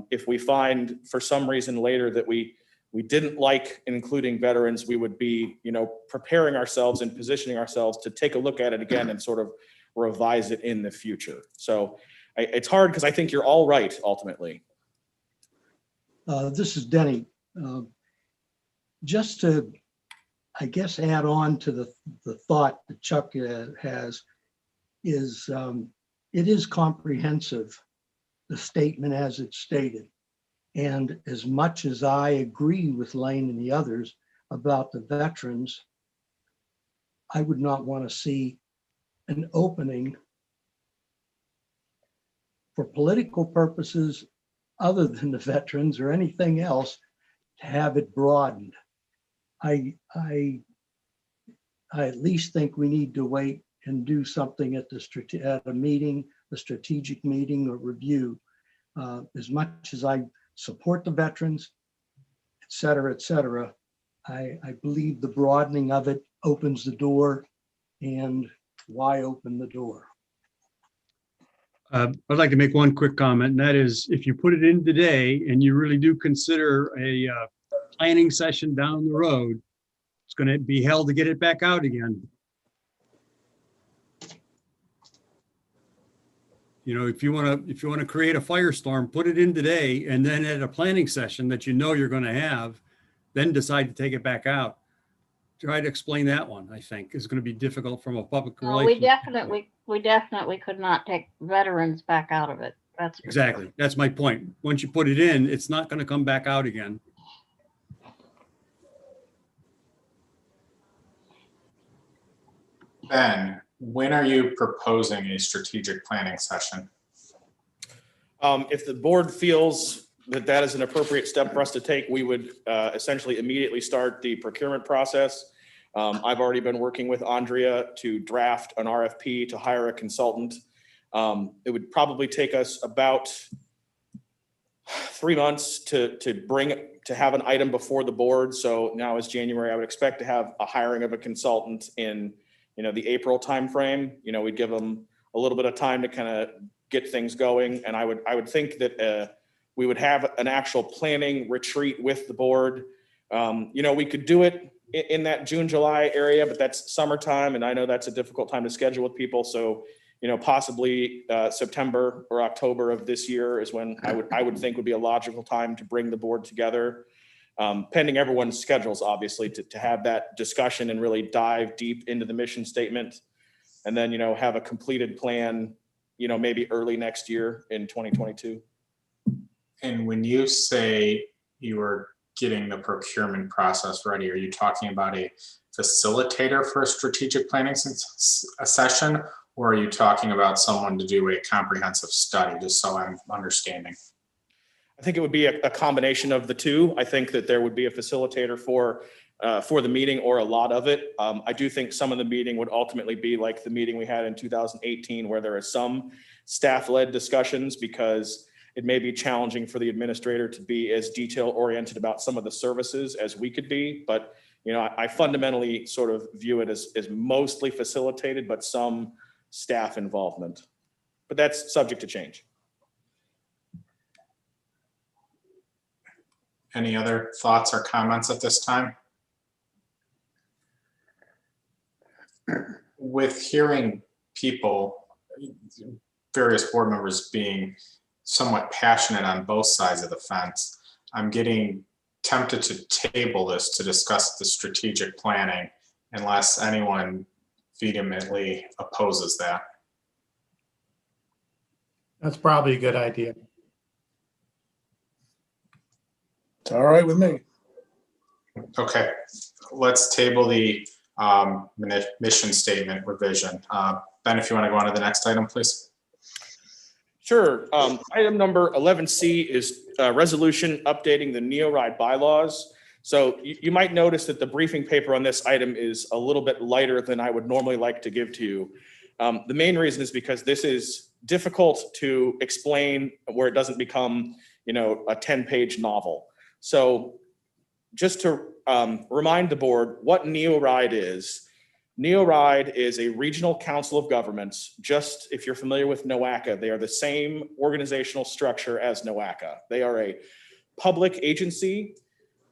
if we find for some reason later that we didn't like including veterans, we would be, preparing ourselves and positioning ourselves to take a look at it again and sort of revise it in the future. So it's hard because I think you're all right ultimately. This is Denny. Just to, I guess, add on to the thought that Chuck has is it is comprehensive, the statement as it's stated. And as much as I agree with Lane and the others about the veterans, I would not want to see an opening for political purposes other than the veterans or anything else to have it broadened. I at least think we need to wait and do something at a meeting, a strategic meeting or review. As much as I support the veterans, et cetera, I believe the broadening of it opens the door. And why open the door? I'd like to make one quick comment, and that is if you put it in today and you really do consider a planning session down the road, it's going to be hell to get it back out again. You know, if you want to create a firestorm, put it in today, and then at a planning session that you know you're going to have, then decide to take it back out. Try to explain that one, I think, is going to be difficult from a public No, relations. we definitely could not take veterans back out of it. That's for sure. Exactly. That's my point. Once you put it in, it's not going to come back out again. Ben, when are you proposing a strategic planning session? If the board feels that that is an appropriate step for us to take, we would essentially immediately start the procurement process. I've already been working with Andrea to draft an RFP to hire a consultant. It would probably take us about 3 months to have an item before the board. So now is January. I would expect to have a hiring of a consultant in, the April timeframe. We'd give them a little bit of time to kind of get things going. And I would think that we would have an actual planning retreat with the board. We could do it in that June, July area, but that's summertime. And I know that's a difficult time to schedule with people. So, possibly September or October of this year is when I would think would be a logical time to bring the board together, pending everyone's schedules, obviously, to have that discussion and really dive deep into the mission statement. And then, have a completed plan, maybe early next year in 2022. And when you say you are getting the procurement process ready, are you talking about a facilitator for a strategic planning session, or are you talking about someone to do a comprehensive study, just so I'm understanding? I think it would be a combination of the two. I think that there would be a facilitator for the meeting, or a lot of it. I do think some of the meeting would ultimately be like the meeting we had in 2018, where there is some staff-led discussions, because it may be challenging for the administrator to be as detail-oriented about some of the services as we could be. But, I fundamentally sort of view it as mostly facilitated, but some staff involvement. But that's subject to change. Any other thoughts or comments at this time? With hearing people, various board members being somewhat passionate on both sides of the fence, I'm getting tempted to table this to discuss the strategic planning unless anyone vehemently opposes that. That's probably a good idea. It's all right with me. Okay, let's table the mission statement revision. Ben, if you want to go on to the next item, please. Sure. Item number 11C is a resolution updating the NeoRide bylaws. So you might notice that the briefing paper on this item is a little bit lighter than I would normally like to give to you. The main reason is because this is difficult to explain where it doesn't become, a 10-page novel. So just to remind the board what NeoRide is. NeoRide is a regional council of governments. Just if you're familiar with NOACA, they are the same organizational structure as NOACA. They are a public agency,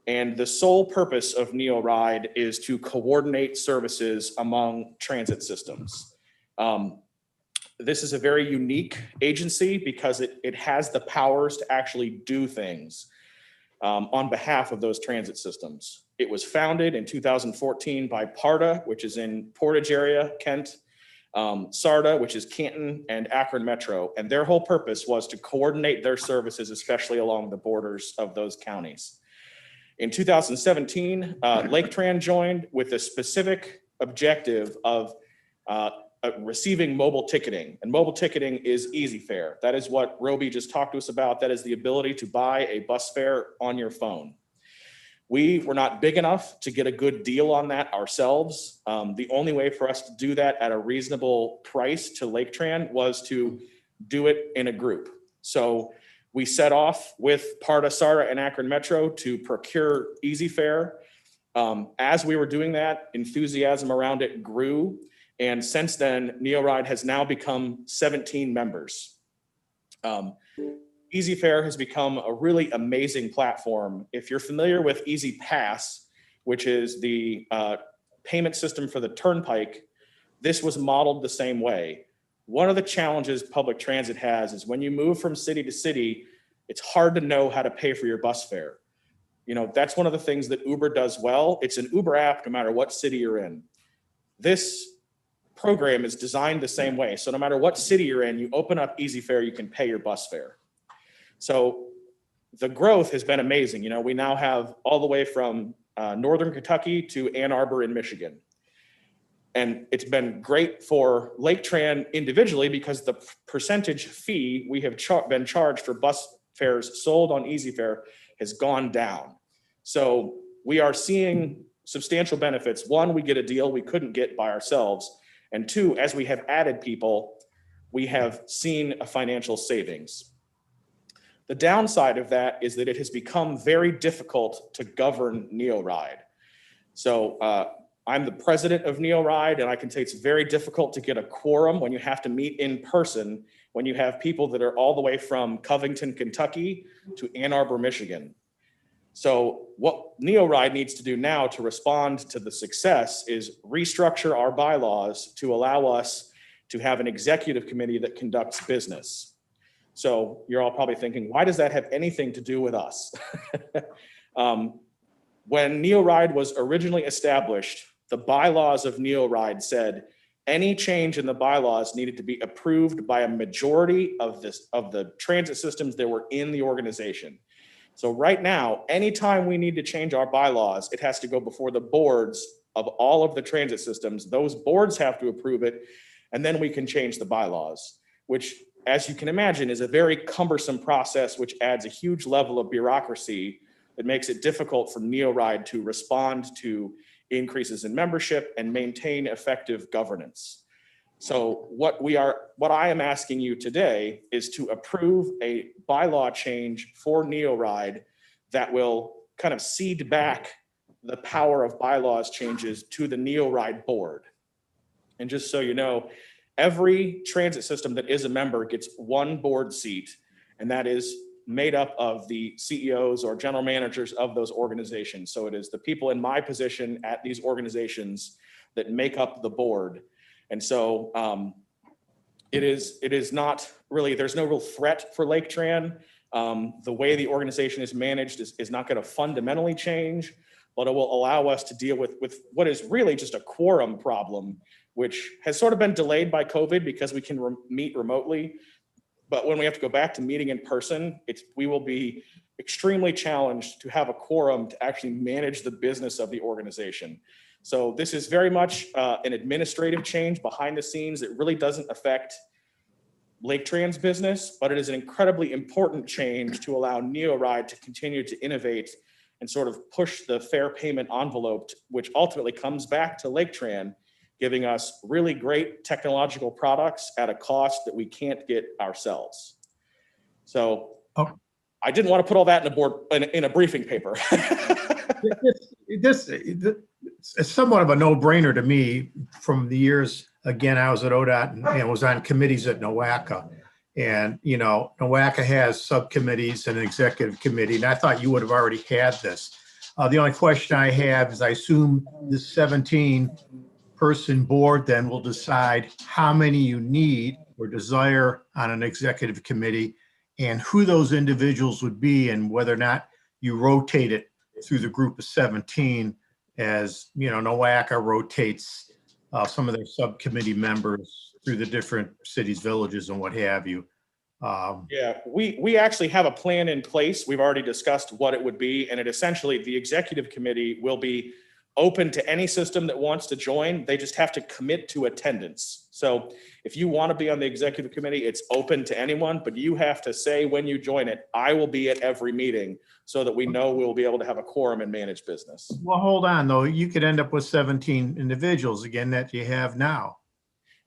and the sole purpose of NeoRide is to coordinate services among transit systems. This is a very unique agency because it has the powers to actually do things on behalf of those transit systems. It was founded in 2014 by PARTA, which is in Portage area, Kent, SARTA, which is Canton, and Akron Metro. And their whole purpose was to coordinate their services, especially along the borders of those counties. In 2017, Laketran joined with a specific objective of receiving mobile ticketing. And mobile ticketing is easy fare. That is what Roby just talked to us about. That is the ability to buy a bus fare on your phone. We were not big enough to get a good deal on that ourselves. The only way for us to do that at a reasonable price to Laketran was to do it in a group. So we set off with PARTA, SARTA, and Akron Metro to procure easy fare. As we were doing that, enthusiasm around it grew. And since then, NeoRide has now become 17 members. EasyFare has become a really amazing platform. If you're familiar with Easy Pass, which is the payment system for the Turnpike, this was modeled the same way. one of the challenges public transit has is when you move from city to city, it's hard to know how to pay for your bus fare. You know, that's one of the things that Uber does well. It's an Uber app no matter what city you're in. This program is designed the same way. So no matter what city you're in, you open up Easy Fare, you can pay your bus fare. So the growth has been amazing. You know, we now have all the way from Northern Kentucky to Ann Arbor in Michigan. And it's been great for Laketran individually because the percentage fee we have been charged for bus fares sold on Easy Fare has gone down. So we are seeing substantial benefits. One, we get a deal we couldn't get by ourselves. And two, as we have added people, we have seen a financial savings. The downside of that is that it has become very difficult to govern NeoRide. So I'm the president of NeoRide, and I can say it's very difficult to get a quorum when you have to meet in person, when you have people that are all the way from Covington, Kentucky to Ann Arbor, Michigan. So what NeoRide needs to do now to respond to the success is restructure our bylaws to allow us to have an executive committee that conducts business. So you're all probably thinking, why does that have anything to do with us? When NeoRide was originally established, the bylaws of NeoRide said any change in the bylaws needed to be approved by a majority of the transit systems that were in the organization. So right now, anytime we need to change our bylaws, it has to go before the boards of all of the transit systems. Those boards have to approve it, and then we can change the bylaws, which, as you can imagine, is a very cumbersome process, which adds a huge level of bureaucracy that makes it difficult for NeoRide to respond to increases in membership and maintain effective governance. So what I am asking you today is to approve a bylaw change for NeoRide that will kind of cede back the power of bylaws changes to the NeoRide board. And just so you know, every transit system that is a member gets one board seat, and that is made up of the CEOs or general managers of those organizations. So it is the people in my position at these organizations that make up the board. And so it is not really, there's no real threat for Laketran. The way the organization is managed is not going to fundamentally change, but it will allow us to deal with what is really just a quorum problem, which has sort of been delayed by COVID because we can meet remotely. But when we have to go back to meeting in person, we will be extremely challenged to have a quorum to actually manage the business of the organization. So this is very much an administrative change behind the scenes that really doesn't affect Laketran's business, but it is an incredibly important change to allow NeoRide to continue to innovate and sort of push the fare payment envelope, which ultimately comes back to Laketran, giving us really great technological products at a cost that we can't get ourselves. So I didn't want to put all that in a briefing paper. It's somewhat of a no-brainer to me from the years, again, I was at ODOT and was on committees at NOACA. And, you know, NOACA has subcommittees and an executive committee, and I thought you would have already had this. The only question I have is I assume this 17-person board then will decide how many you need or desire on an executive committee and who those individuals would be and whether or not you rotate it through the group of 17 as, you know, NOACA rotates some of their subcommittee members through the different cities, villages, and what have you. Yeah, we actually have a plan in place. We've already discussed what it would be, and it essentially, the executive committee will be open to any system that wants to join. They just have to commit to attendance. So if you want to be on the executive committee, it's open to anyone, but you have to say when you join it, I will be at every meeting so that we know we'll be able to have a quorum and manage business. Well, hold on though. You could end up with 17 individuals again that you have now.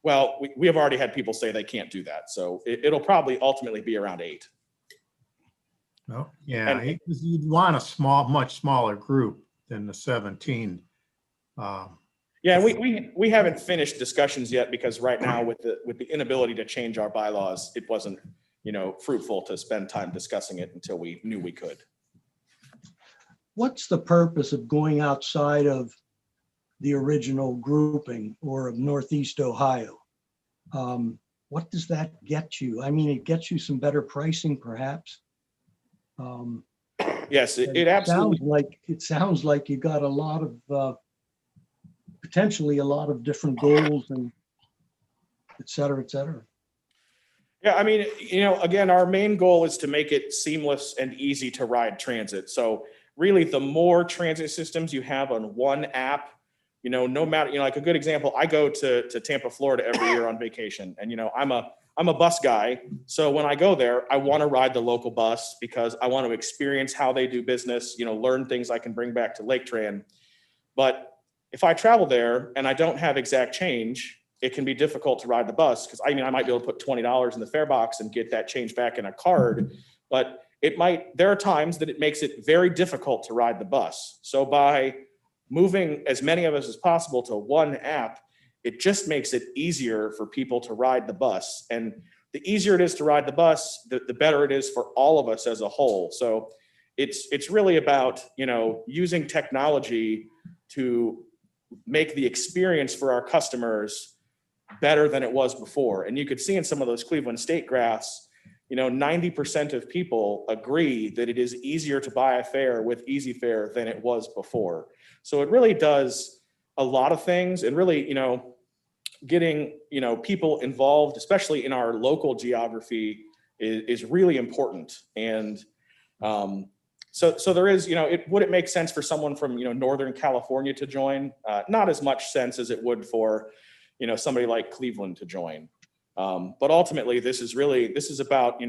Well, we have already had people say they can't do that. So it'll probably ultimately be around 8. Oh, yeah, because you'd want a much smaller group than the 17. Yeah, we haven't finished discussions yet because right now with the inability to change our bylaws, it wasn't, you know, fruitful to spend time discussing it until we knew we could. What's the purpose of going outside of the original grouping or of Northeast Ohio? what does that get you? I mean, it gets you some better pricing perhaps. Yes, But it absolutely. it sounds like you got a lot of, potentially a lot of different goals and et cetera, et cetera. Yeah, I mean, again, our main goal is to make it seamless and easy to ride transit. So really, the more transit systems you have on one app, no matter, like a good example, I go to Tampa, Florida every year on vacation, and I'm a bus guy. So when I go there, I want to ride the local bus because I want to experience how they do business, learn things I can bring back to Laketran. But if I travel there and I don't have exact change, it can be difficult to ride the bus because I might be able to put $20 in the fare box and get that change back in a card, but there are times that it makes it very difficult to ride the bus. So by moving as many of us as possible to one app, it just makes it easier for people to ride the bus. And the easier it is to ride the bus, the better it is for all of us as a whole. So it's really about, using technology to make the experience for our customers better than it was before. And you could see in some of those Cleveland State graphs, 90% of people agree that it is easier to buy a fare with Easy Fare than it was before. So it really does a lot of things, and really, getting, people involved, especially in our local geography, is really important. And so there is, would it make sense for someone from, Northern California to join? Not as much sense as it would for, somebody like Cleveland to join. But ultimately, this is about,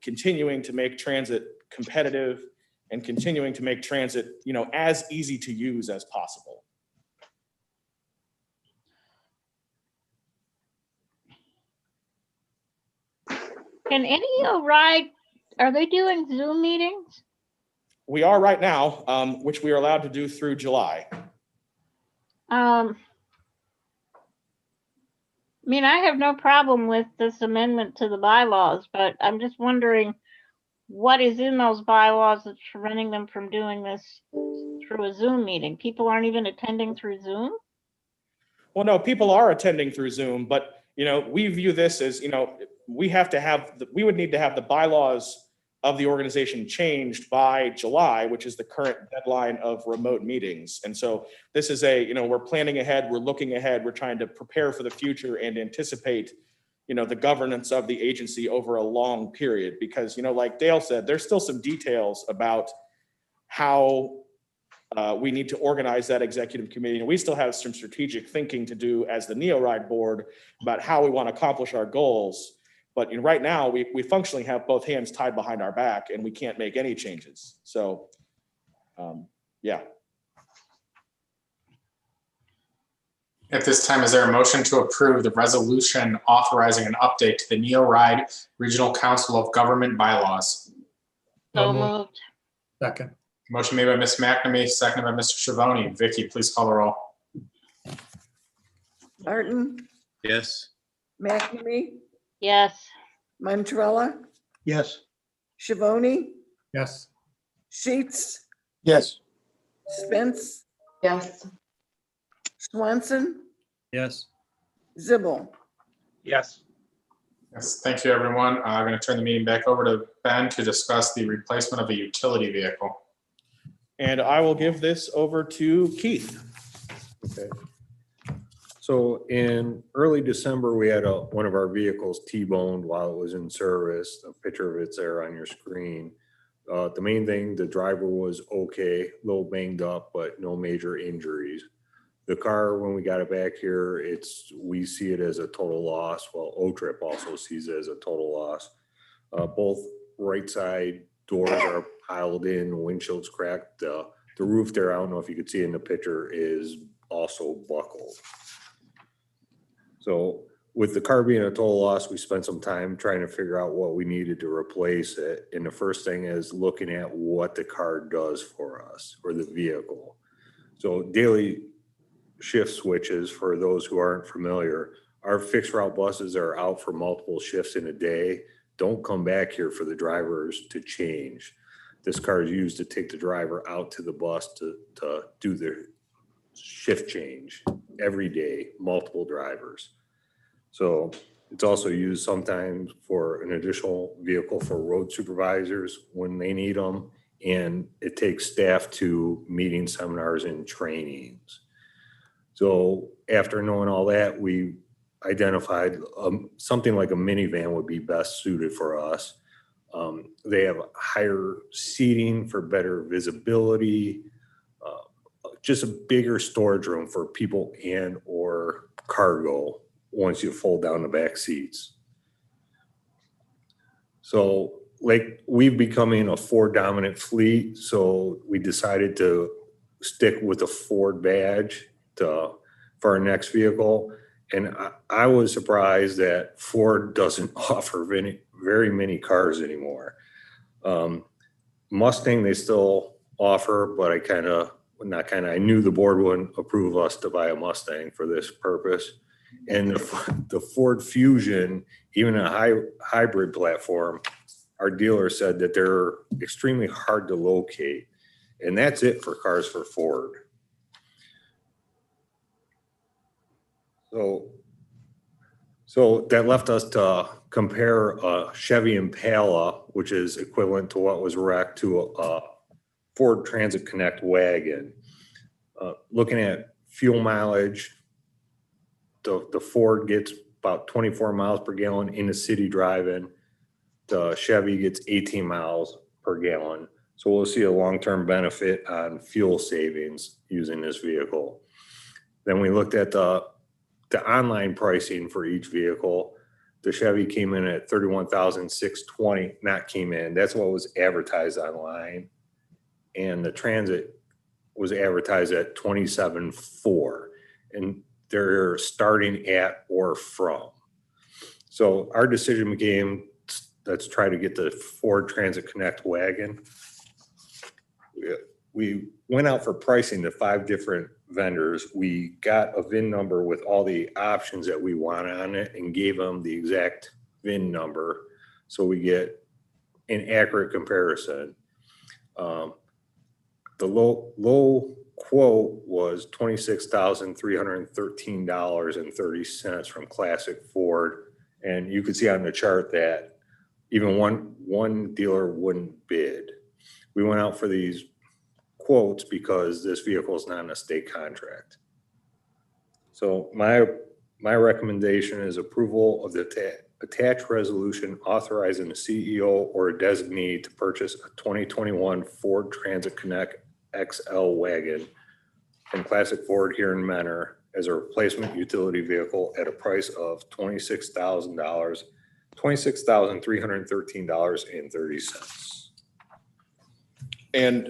continuing to make transit competitive and continuing to make transit, as easy to use as possible. Can any ride, are they doing Zoom meetings? We are right now, which we are allowed to do through July. I have no problem with this amendment to the bylaws, but I'm just wondering what is in those bylaws that's preventing them from doing this through a Zoom meeting? People aren't even attending through Zoom? Well, no, people are attending through Zoom, but, we view this as, we would need to have the bylaws of the organization changed by July, which is the current deadline of remote meetings. And so this is we're planning ahead, we're looking ahead, we're trying to prepare for the future and anticipate, the governance of the agency over a long period. Because, like Dale said, there's still some details about how we need to organize that executive committee. And we still have some strategic thinking to do as the NeoRide board about how we want to accomplish our goals. But right now, we functionally have both hands tied behind our back and we can't make any changes. So, yeah. At this time, is there a motion to approve the resolution authorizing an update to the NeoRide Regional Council of Government bylaws? So moved. Second. Motion made by Ms. McNamee, seconded by Mr. Schiavone. Vicky, please call the roll. Martin, Yes. McNamee, Yes. Montrella, Yes. Schiavone, Yes. Sheets, Yes. Spence, Yes. Swanson, Yes. Zibble. Yes. Yes, thank you, everyone. I'm going to turn the meeting back over to Ben to discuss the replacement of a utility vehicle. And I will give this over to Keith. Okay. So in early December, we had one of our vehicles T-boned while it was in service. A picture of it's there on your screen. The main thing, the driver was okay, a little banged up, but no major injuries. The car, when we got it back here, we see it as a total loss. Well, O-Trip also sees it as a total loss. Both right side doors are piled in, windshield's cracked. The roof there, I don't know if you could see in the picture, is also buckled. So with the car being a total loss, we spent some time trying to figure out what we needed to replace it. And the first thing is looking at what the car does for us, or the vehicle. So daily shift switches, for those who aren't familiar, our fixed route buses are out for multiple shifts in a day. Don't come back here for the drivers to change. This car is used to take the driver out to the bus to do the shift change every day, multiple drivers. So It's also used sometimes for an additional vehicle for road supervisors when they need them. And it takes staff to meeting seminars and trainings. So after knowing all that, we identified something like a minivan would be best suited for us. They have higher seating for better visibility, just a bigger storage room for people and or cargo once you fold down the back seats. So like we've becoming a Ford dominant fleet, so we decided to stick with a Ford badge for our next vehicle. And I was surprised that Ford doesn't offer very many cars anymore. Mustang, they still offer, but I knew the board wouldn't approve us to buy a Mustang for this purpose. And the Ford Fusion, even a hybrid platform, our dealer said that they're extremely hard to locate. And that's it for cars for Ford. So that left us to compare a Chevy Impala, which is equivalent to what was wrecked, to a Ford Transit Connect wagon. Looking at fuel mileage, the Ford gets about 24 miles per gallon in the city driving. The Chevy gets 18 miles per gallon. So we'll see a long-term benefit on fuel savings using this vehicle. Then we looked at the online pricing for each vehicle. The Chevy came in at $31,620, not came in. That's what was advertised online. And the Transit was advertised at $27,400. And they're starting at or from. So our decision became, let's try to get the Ford Transit Connect wagon. We went out for pricing to 5 different vendors. We got a VIN number with all the options that we want on it and gave them the exact VIN number so we get an accurate comparison. The low quote was $26,313.30 from Classic Ford. And you could see on the chart that even one dealer wouldn't bid. We went out for these quotes because this vehicle is not in a state contract. So my recommendation is approval of the attached resolution authorizing the CEO or a designee to purchase a 2021 Ford Transit Connect XL wagon from Classic Ford here in Mentor as a replacement utility vehicle at a price of $26,313.30. And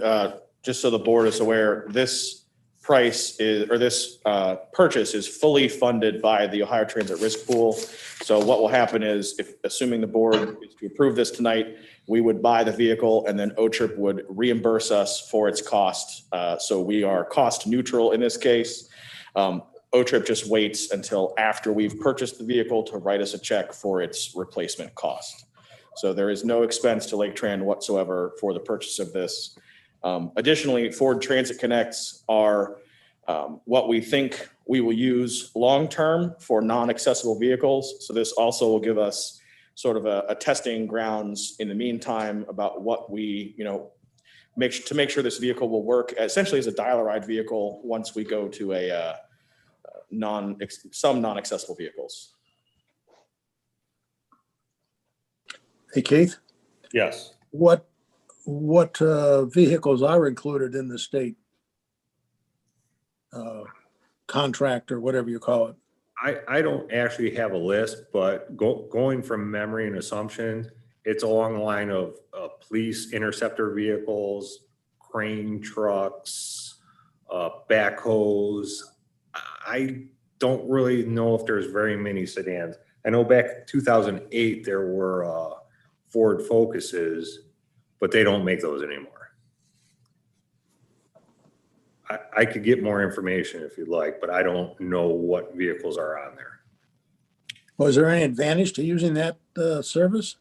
just so the board is aware, this purchase is fully funded by the Ohio Transit Risk Pool. So what will happen is, assuming the board is to approve this tonight, we would buy the vehicle and then OTRIP would reimburse us for its cost. So we are cost neutral in this case. OTRIP just waits until after we've purchased the vehicle to write us a check for its replacement cost. So there is no expense to Laketran whatsoever for the purchase of this. Additionally, Ford Transit Connects are what we think we will use long-term for non-accessible vehicles. So this also will give us sort of a testing grounds in the meantime about what we, make sure this vehicle will work essentially as a dial-a-ride vehicle once we go to some non-accessible vehicles. Hey, Keith, Yes. what vehicles are included in the state contract or whatever you call it? I don't actually have a list, but going from memory and assumptions, it's along the line of police interceptor vehicles, crane trucks, backhoes. I don't really know if there's very many sedans. I know back in 2008, there were Ford Focuses, but they don't make those anymore. I could get more information if you'd like, but I don't know what vehicles are on there. Was there any advantage to using that service?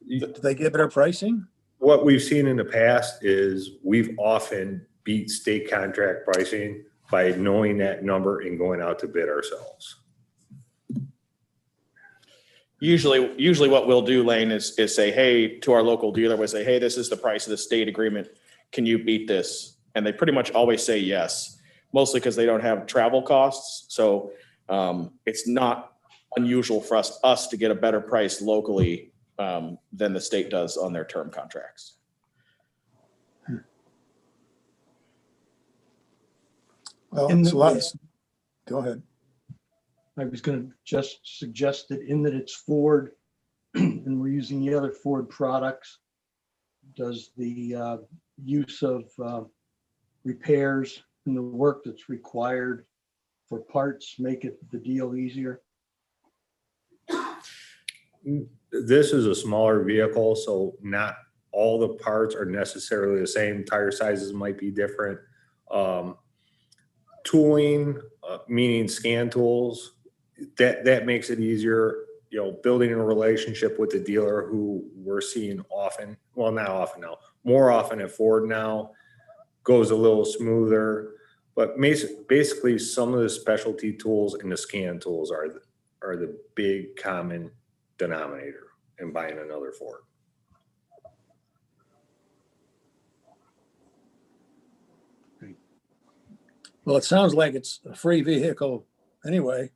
Do they get better pricing? What we've seen in the past is we've often beat state contract pricing by knowing that number and going out to bid ourselves. Usually what we'll do, Lane, is say, hey, to our local dealer, we say, hey, this is the price of the state agreement. Can you beat this? And they pretty much always say yes, mostly because they don't have travel costs. So it's not unusual for us to get a better price locally than the state does on their term contracts. Well, In it's the- a lot. Go ahead. I was going to just suggest that in that it's Ford and we're using the other Ford products, does the use of repairs and the work that's required for parts make it the deal easier? This is a smaller vehicle, so not all the parts are necessarily the same. Tire sizes might be different. Tooling, meaning scan tools, that makes it easier. You know, building a relationship with the dealer who we're seeing often, well, not often now, more often at Ford now, goes a little smoother. But basically, some of the specialty tools and the scan tools are the big common denominator in buying another Ford. Well, it sounds like it's a free vehicle anyway.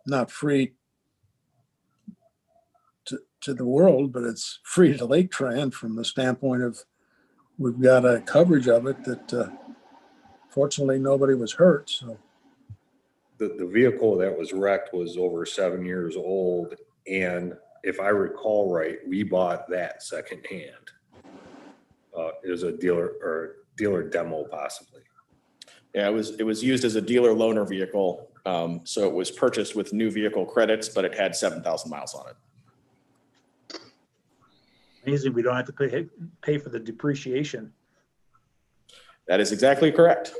Not free to the world, but it's free to Laketran from the standpoint of we've got a coverage of it that fortunately nobody was hurt. So The vehicle that was wrecked was over 7 years old. And if I recall right, we bought that secondhand. It was a dealer demo possibly. Yeah, it was used as a dealer loaner vehicle. So it was purchased with new vehicle credits, but it had 7,000 miles on it. Amazing, we don't have to pay for the depreciation. That is exactly correct.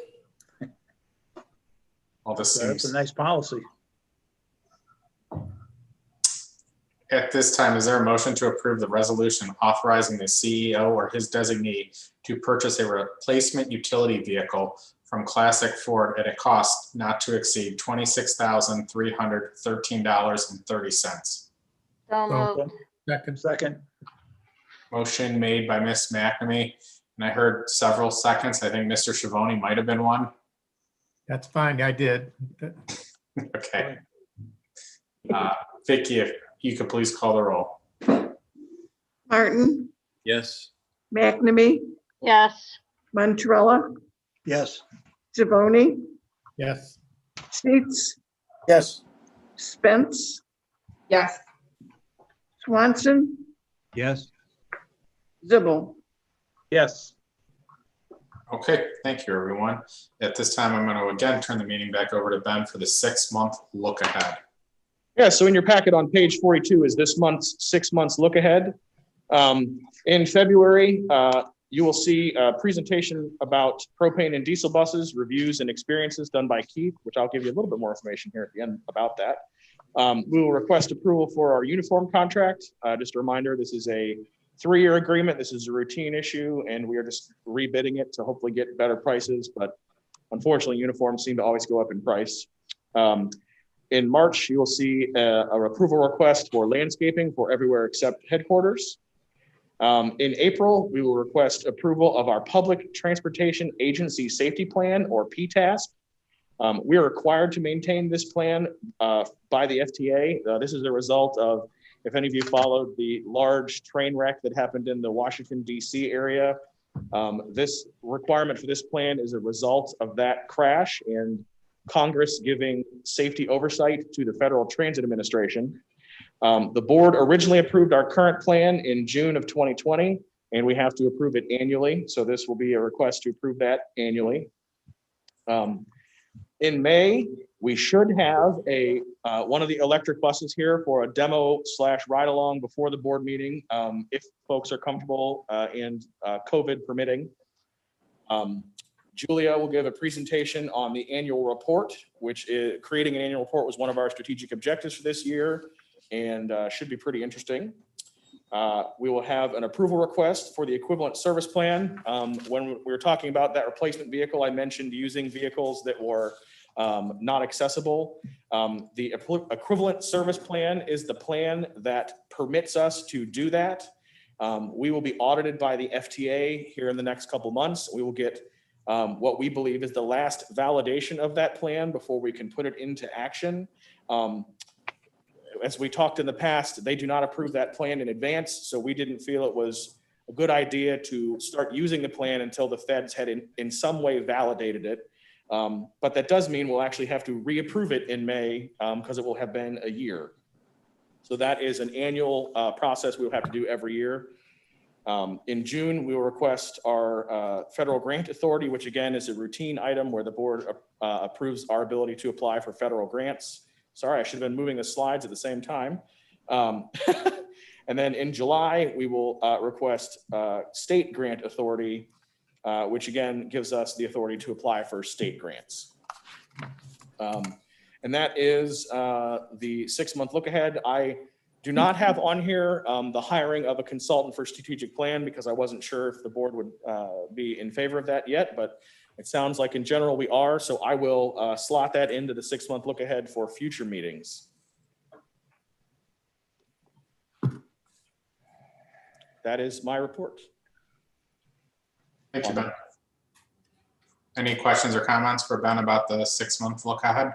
All this So that's seems, a nice policy. at this time, is there a motion to approve the resolution authorizing the CEO or his designee to purchase a replacement utility vehicle from Classic Ford at a cost not to exceed $26,313.30? So moved. Second, Motion made by Ms. McNamee, and I heard several seconds. I think Mr. Schiavone might have been one. That's fine. I did. Okay. Vicky, if you could please call the roll. Martin, Yes. McNamee, Yes. Montrella, Yes. Savoni, Yes. Sheets, yes, Spence, Yes. Swanson, Yes. Zibble. yes. Okay, thank you, everyone. At this time, I'm going to again turn the meeting back over to Ben for the 6-month look ahead. Yeah, so in your packet on page 42 is this month's 6 months look ahead. In February, you will see a presentation about propane and diesel buses, reviews and experiences done by Keith, which I'll give you a little bit more information here at the end about that. We will request approval for our uniform contract. Just a reminder, this is a 3-year agreement. This is a routine issue, and we are just rebidding it to hopefully get better prices. But unfortunately, uniforms seem to always go up in price. In March, you will see a approval request for landscaping for everywhere except headquarters. In April, we will request approval of our Public Transportation Agency Safety Plan, or PTASP. We are required to maintain this plan by the FTA. This is a result of, if any of you followed the large train wreck that happened in the Washington, D.C. area, this requirement for this plan is a result of that crash and Congress giving safety oversight to the Federal Transit Administration. The board originally approved our current plan in June of 2020, and we have to approve it annually. So this will be a request to approve that annually. In May, we should have one of the electric buses here for a demo / ride along before the board meeting, if folks are comfortable and COVID permitting. Julia will give a presentation on the annual report, which is creating an annual report was one of our strategic objectives for this year and should be pretty interesting. We will have an approval request for the equivalent service plan. When we were talking about that replacement vehicle, I mentioned using vehicles that were not accessible. The equivalent service plan is the plan that permits us to do that. We will be audited by the FTA here in the next couple months. We will get what we believe is the last validation of that plan before we can put it into action. As we talked in the past, they do not approve that plan in advance, so we didn't feel it was a good idea to start using the plan until the feds had in some way validated it. But that does mean we'll actually have to reapprove it in May because it will have been a year. So that is an annual process we will have to do every year. In June, we will request our federal grant authority, which again is a routine item where the board approves our ability to apply for federal grants. Sorry, I should have been moving the slides at the same time. And then in July, we will request state grant authority, which again gives us the authority to apply for state grants. And that is the 6-month look ahead. I do not have on here the hiring of a consultant for strategic plan because I wasn't sure if the board would be in favor of that yet, but it sounds like in general we are. So I will slot that into the 6-month look ahead for future meetings. That is my report. Thank you, Ben. Any questions or comments for Ben about the 6-month look ahead?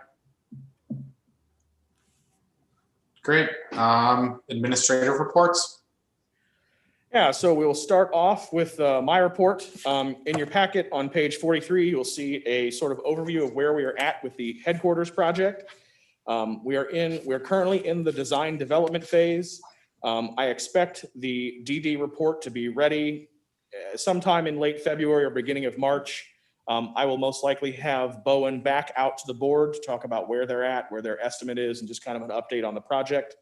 Great. Administrative reports. Yeah, so we'll start off with my report. In your packet on page 43, you'll see a sort of overview of where we are at with the headquarters project. We're currently in the design development phase. I expect the DD report to be ready sometime in late February or beginning of March. I will most likely have Bowen back out to the board to talk about where they're at, where their estimate is, and just kind of an update on the project.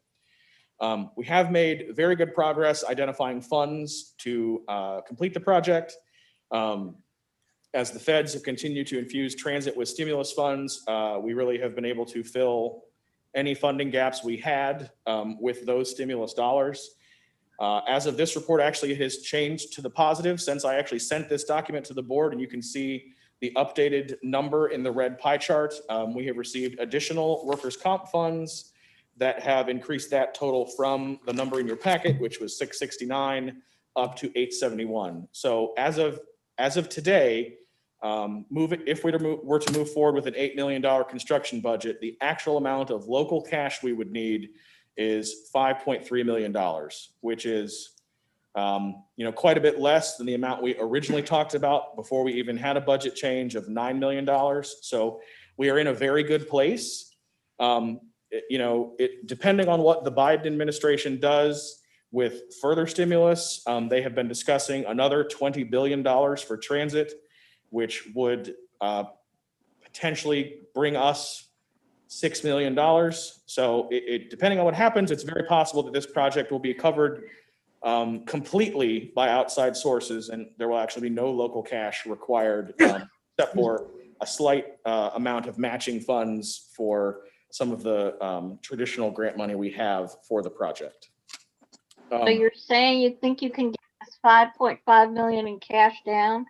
We have made very good progress identifying funds to complete the project. As the feds have continued to infuse transit with stimulus funds, we really have been able to fill any funding gaps we had with those stimulus dollars. As of this report, actually, it has changed to the positive since I actually sent this document to the board, and you can see the updated number in the red pie chart. We have received additional workers' comp funds that have increased that total from the number in your packet, which was 669 up to 871. So as of today, if we were to move forward with an $8 million construction budget, the actual amount of local cash we would need is $5.3 million, which is quite a bit less than the amount we originally talked about before we even had a budget change of $9 million. So we are in a very good place. Depending on what the Biden administration does with further stimulus, they have been discussing another $20 billion for transit, which would potentially bring us $6 million. So depending on what happens, it's very possible that this project will be covered completely by outside sources, and there will actually be no local cash required except for a slight amount of matching funds for some of the traditional grant money we have for the project. So you're saying you think you can get this 5.5 million in cash down?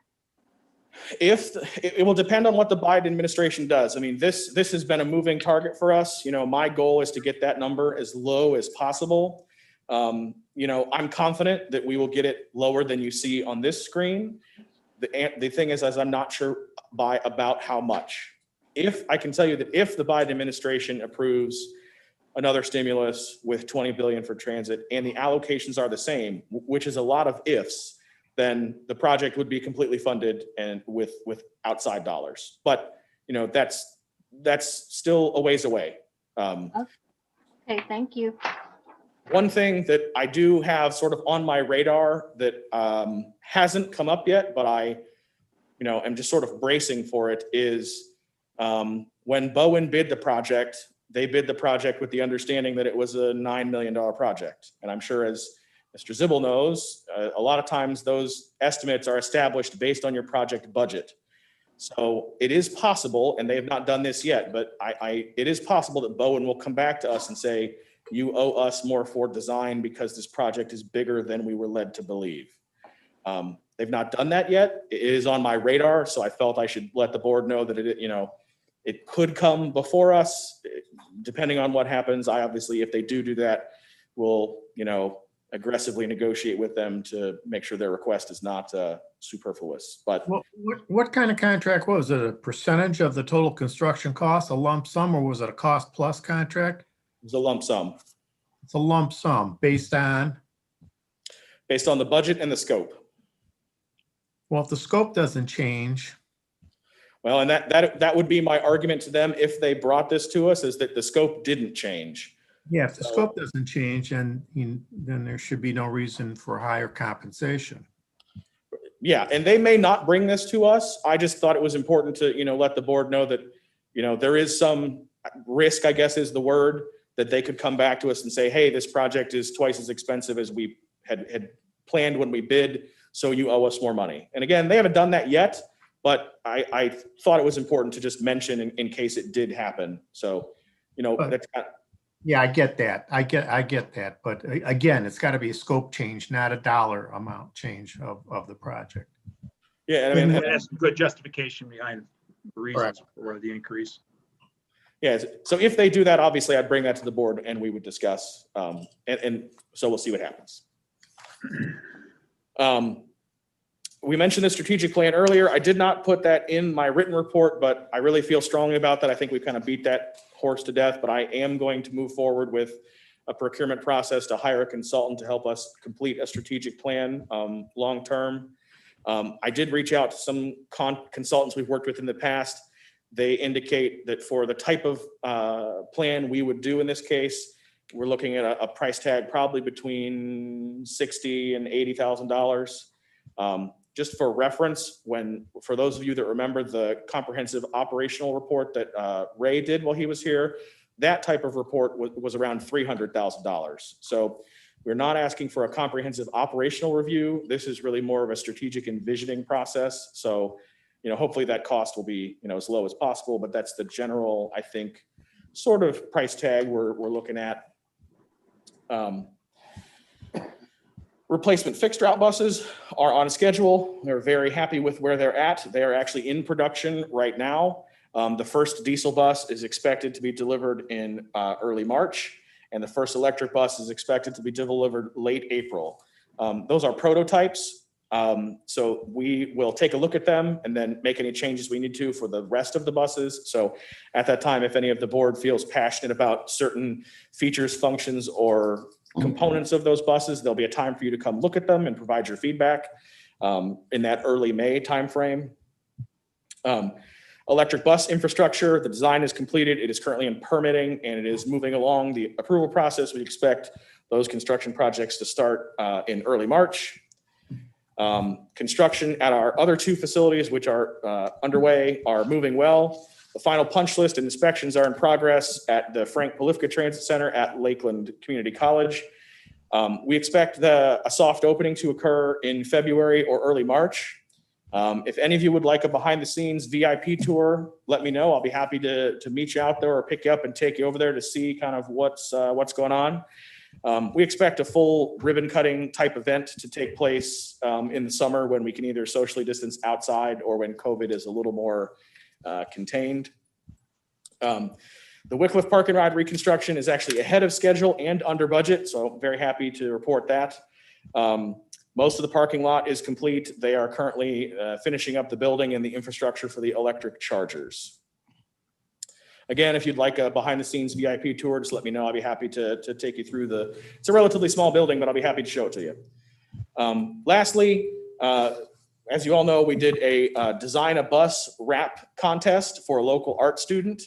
It will depend on what the Biden administration does. I mean, this has been a moving target for us. My goal is to get that number as low as possible. I'm confident that we will get it lower than you see on this screen. The thing is I'm not sure by about how much. I can tell you that if the Biden administration approves another stimulus with 20 billion for transit and the allocations are the same, which is a lot of ifs, then the project would be completely funded and with outside dollars. But that's still a ways away. Okay, thank you. One thing that I do have sort of on my radar that hasn't come up yet, but I am just sort of bracing for it is when Bowen bid the project, they bid the project with the understanding that it was a $9 million project. And I'm sure, as Mr. Zibble knows, a lot of times those estimates are established based on your project budget. So it is possible, and they have not done this yet, but it is possible that Bowen will come back to us and say, you owe us more for design because this project is bigger than we were led to believe. They've not done that yet. It is on my radar, so I felt I should let the board know that It could come before us, depending on what happens. I obviously, if they do that, will, aggressively negotiate with them to make sure their request is not superfluous. But What kind of contract was it? A percentage of the total construction cost, a lump sum, or was it a cost plus contract? it was a lump sum It's a lump sum based on, the budget and the scope. well, if the scope doesn't change, Well, and that would be my argument to them if they brought this to us, is that the scope didn't change. yeah, if the scope doesn't change, then there should be no reason for higher compensation. Yeah, and they may not bring this to us. I just thought it was important to, let the board know that, there is some risk, I guess is the word, that they could come back to us and say, hey, this project is twice as expensive as we had planned when we bid, so you owe us more money. And again, they haven't done that yet, but I thought it was important to just mention in case it did happen. So, that's kind of, Yeah, I get that. I get that. But again, it's got to be a scope change, not a dollar amount change of the project. yeah, I mean, That's some good justification behind the reasons for the increase. yeah. So if they do that, obviously I'd bring that to the board and we would discuss, and so we'll see what happens. We mentioned the strategic plan earlier. I did not put that in my written report, but I really feel strongly about that. I think we kind of beat that horse to death, but I am going to move forward with a procurement process to hire a consultant to help us complete a strategic plan long-term. I did reach out to some consultants we've worked with in the past. They indicate that for the type of plan we would do in this case, we're looking at a price tag probably between $60,000 and $80,000. Just for reference, for those of you that remember the comprehensive operational report that Ray did while he was here, that type of report was around $300,000. So we're not asking for a comprehensive operational review. This is really more of a strategic envisioning process. So, hopefully that cost will be, as low as possible, but that's the general, I think, sort of price tag we're looking at. Replacement fixed route buses are on schedule. We're very happy with where they're at. They are actually in production right now. The first diesel bus is expected to be delivered in early March, and the first electric bus is expected to be delivered late April. Those are prototypes. So we will take a look at them and then make any changes we need to for the rest of the buses. So at that time, if any of the board feels passionate about certain features, functions, or components of those buses, there'll be a time for you to come look at them and provide your feedback in that early May timeframe. Electric bus infrastructure, the design is completed. It is currently in permitting and it is moving along the approval process. We expect those construction projects to start in early March. Construction at our other two facilities, which are underway, are moving well. The final punch list and inspections are in progress at the Frank Polifka Transit Center at Lakeland Community College. We expect a soft opening to occur in February or early March. If any of you would like a behind the scenes VIP tour, let me know. I'll be happy to meet you out there or pick you up and take you over there to see kind of what's going on. We expect a full ribbon cutting type event to take place in the summer when we can either socially distance outside or when COVID is a little more contained. The Wycliffe Park and Ride reconstruction is actually ahead of schedule and under budget, so I'm very happy to report that. Most of the parking lot is complete. They are currently finishing up the building and the infrastructure for the electric chargers. Again, if you'd like a behind the scenes VIP tour, just let me know. I'll be happy to take you through it's a relatively small building, but I'll be happy to show it to you. Lastly, as you all know, we did a design a bus wrap contest for a local art student.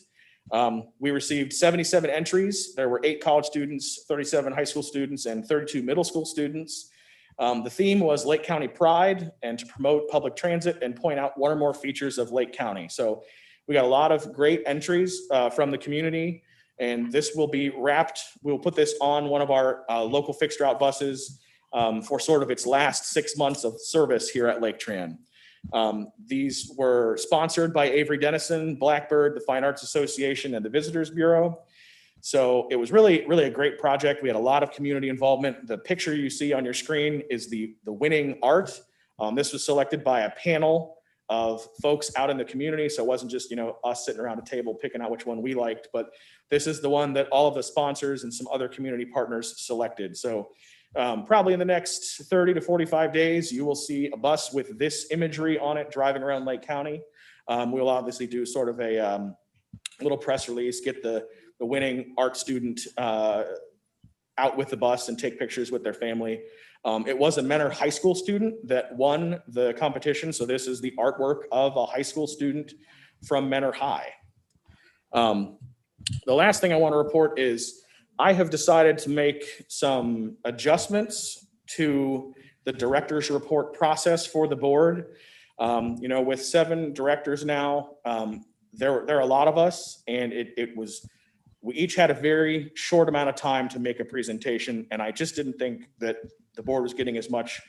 We received 77 entries. There were 8 college students, 37 high school students, and 32 middle school students. The theme was Lake County Pride and to promote public transit and point out one or more features of Lake County. So we got a lot of great entries from the community, and this will be wrapped. We'll put this on one of our local fixed route buses for sort of its last 6 months of service here at Laketran. These were sponsored by Avery Dennison, Blackbird, the Fine Arts Association, and the Visitors Bureau. So it was really, really a great project. We had a lot of community involvement. The picture you see on your screen is the winning art. This was selected by a panel of folks out in the community. So it wasn't just, us sitting around a table picking out which one we liked, but this is the one that all of the sponsors and some other community partners selected. So probably in the next 30 to 45 days, you will see a bus with this imagery on it driving around Lake County. We'll obviously do sort of a little press release, get the winning art student out with the bus and take pictures with their family. It was a Menor High School student that won the competition. So this is the artwork of a high school student from Menor High. The last thing I want to report is I have decided to make some adjustments to the director's report process for the board. With 7 directors now, there are a lot of us, and we each had a very short amount of time to make a presentation, and I just didn't think that the board was getting as much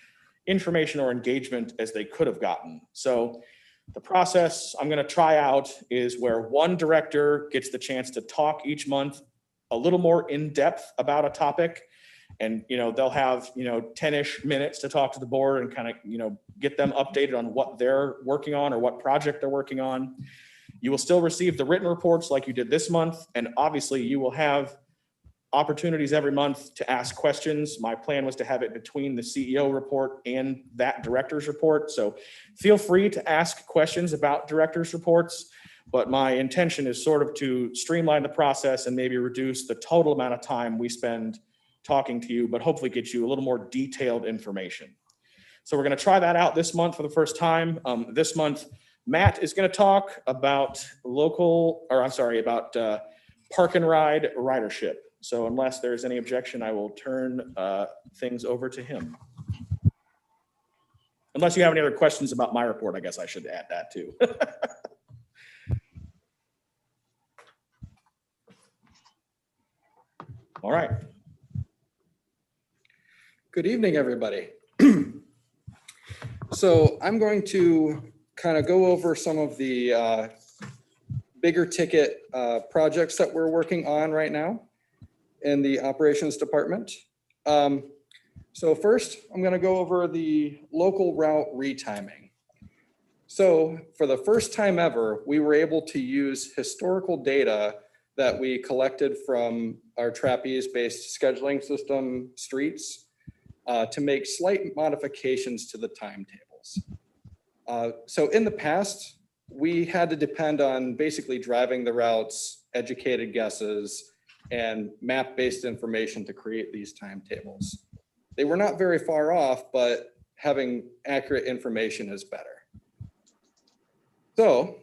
information or engagement as they could have gotten. So the process I'm going to try out is where one director gets the chance to talk each month a little more in depth about a topic. And, they'll have, 10-ish minutes to talk to the board and kind of, get them updated on what they're working on or what project they're working on. You will still receive the written reports like you did this month. And obviously you will have opportunities every month to ask questions. My plan was to have it between the CEO report and that director's report. So feel free to ask questions about director's reports, but my intention is sort of to streamline the process and maybe reduce the total amount of time we spend talking to you, but hopefully get you a little more detailed information. So we're going to try that out this month for the first time. This month, Matt is going to talk about park and ride ridership. So unless there's any objection, I will turn things over to him. Unless you have any other questions about my report, I guess I should add that too. All right. Good evening, everybody. So I'm going to kind of go over some of the bigger ticket projects that we're working on right now in the operations department. So first, I'm going to go over the local route retiming. So for the first time ever, we were able to use historical data that we collected from our trapeze-based scheduling system, Streets, to make slight modifications to the timetables. So in the past, we had to depend on basically driving the routes, educated guesses, and map-based information to create these timetables. They were not very far off, but having accurate information is better. So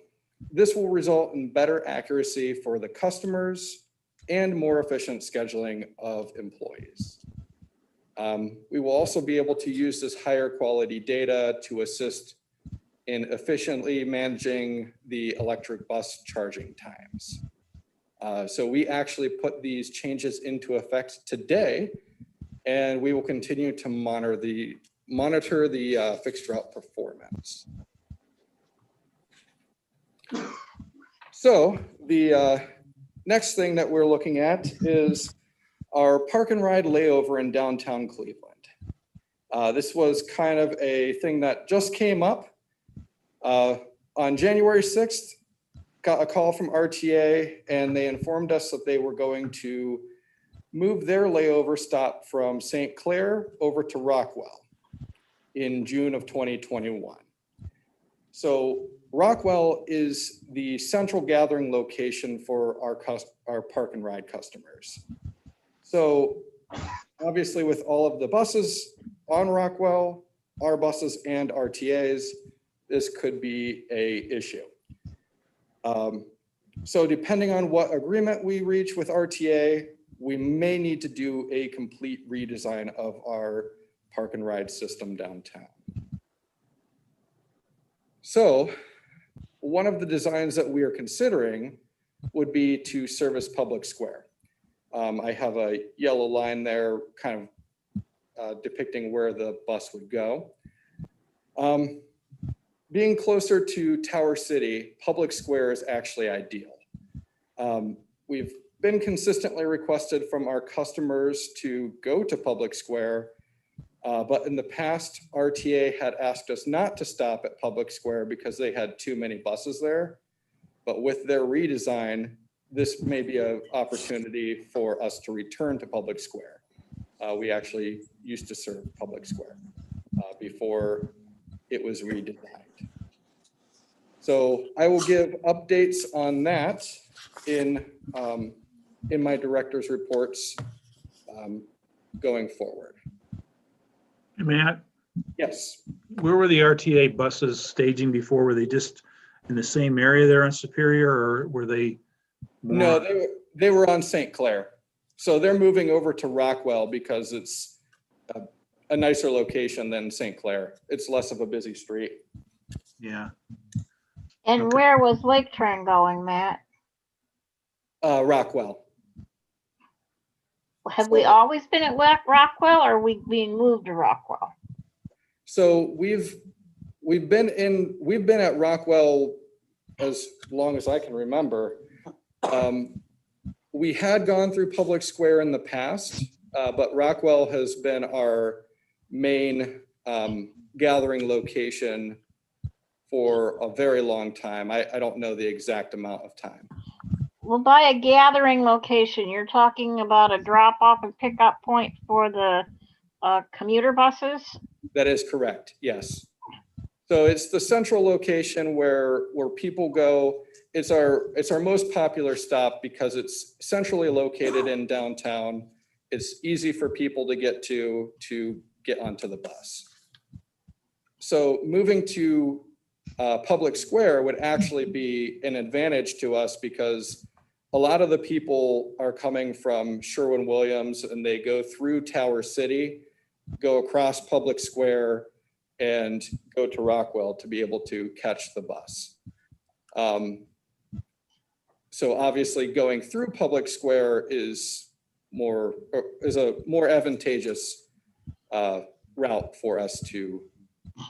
this will result in better accuracy for the customers and more efficient scheduling of employees. We will also be able to use this higher quality data to assist in efficiently managing the electric bus charging times. So we actually put these changes into effect today, and we will continue to monitor the fixed route performance. So the next thing that we're looking at is our park and ride layover in downtown Cleveland. This was kind of a thing that just came up. On January 6th, got a call from RTA, and they informed us that they were going to move their layover stop from St. Clair over to Rockwell in June of 2021. So Rockwell is the central gathering location for our park and ride customers. So obviously with all of the buses on Rockwell, our buses and RTAs, this could be an issue. So depending on what agreement we reach with RTA, we may need to do a complete redesign of our park and ride system downtown. So one of the designs that we are considering would be to service Public Square. I have a yellow line there kind of depicting where the bus would go. Being closer to Tower City, Public Square is actually ideal. We've been consistently requested from our customers to go to Public Square But in the past, RTA had asked us not to stop at Public Square because they had too many buses there. But with their redesign, this may be an opportunity for us to return to Public Square. We actually used to serve Public Square before it was redesigned. So I will give updates on that in my director's reports going forward. Matt, Yes. where were the RTA buses staging before? Were they just in the same area there on Superior, or were they? No, they were on St. Clair. So they're moving over to Rockwell because it's a nicer location than St. Clair. It's less of a busy street. Yeah. And Okay. where was Laketran going, Matt? Rockwell. Have we always been at Rockwell, or are we being moved to Rockwell? So we've been at Rockwell as long as I can remember. We had gone through Public Square in the past, but Rockwell has been our main gathering location for a very long time. I don't know the exact amount of time. Well, by a gathering location, you're talking about a drop-off and pickup point for the commuter buses? That is correct, yes. So it's the central location where people go. It's our most popular stop because it's centrally located in downtown. It's easy for people to get to get onto the bus. So moving to Public Square would actually be an advantage to us because a lot of the people are coming from Sherwin-Williams and they go through Tower City, go across Public Square, and go to Rockwell to be able to catch the bus. So obviously going through Public Square is a more advantageous route for us to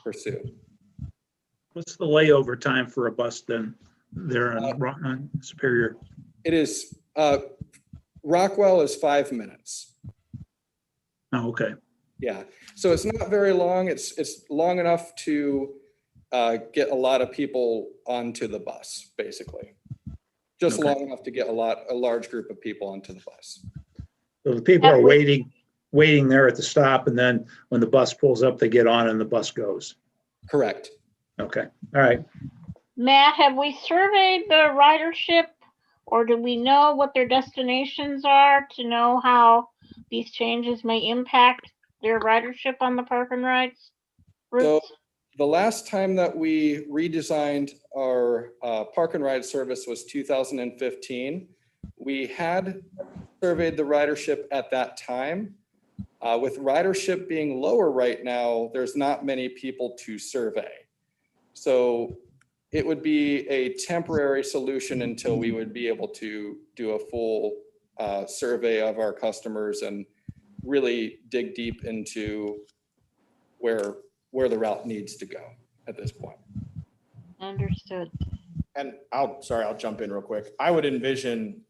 pursue. What's the layover time for a bus then there on Superior? It is, Rockwell is 5 minutes. Oh, okay. Yeah, so it's not very long. It's long enough to get a lot of people onto the bus, basically. Just Okay. long enough to get a large group of people onto the bus. So the people are waiting there at the stop, and then when the bus pulls up, they get on and the bus goes. Correct. Okay, all right. Matt, have we surveyed the ridership, or do we know what their destinations are to know how these changes may impact their ridership on the park and rides routes? So the last time that we redesigned our park and ride service was 2015. We had surveyed the ridership at that time. With ridership being lower right now, there's not many people to survey. So it would be a temporary solution until we would be able to do a full survey of our customers and really dig deep into where the route needs to go at this point. Understood. And I'll jump in real quick. I would envision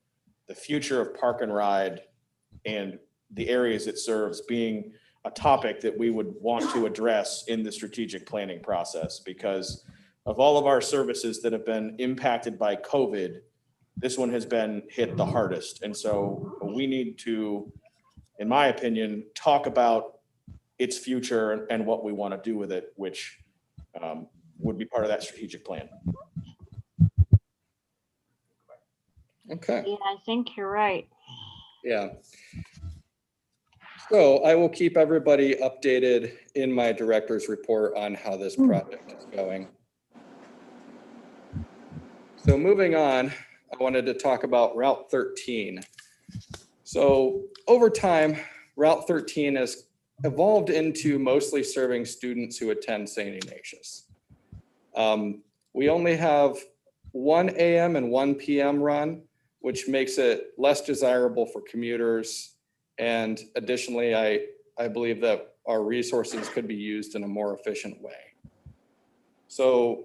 the future of park and ride and the areas it serves being a topic that we would want to address in the strategic planning process, because of all of our services that have been impacted by COVID, this one has been hit the hardest. And so we need to, in my opinion, talk about its future and what we want to do with it, which would be part of that strategic plan. Okay. Yeah, I think you're right. Yeah. So I will keep everybody updated in my director's report on how this project is going. So moving on, I wanted to talk about Route 13. So over time, Route 13 has evolved into mostly serving students who attend St. Ignatius. We only have 1 a.m. and 1 p.m. run, which makes it less desirable for commuters. And additionally, I believe that our resources could be used in a more efficient way. So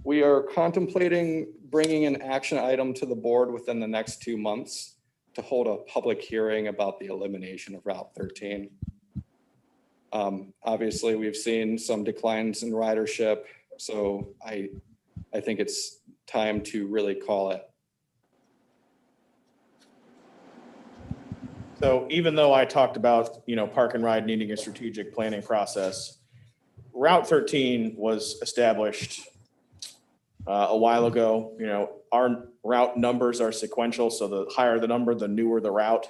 we are contemplating bringing an action item to the board within the next 2 months to hold a public hearing about the elimination of Route 13. Obviously, we've seen some declines in ridership, so I think it's time to really call it. So even though I talked about, Park and Ride needing a strategic planning process, Route 13 was established a while ago. Our route numbers are sequential, so the higher the number, the newer the route.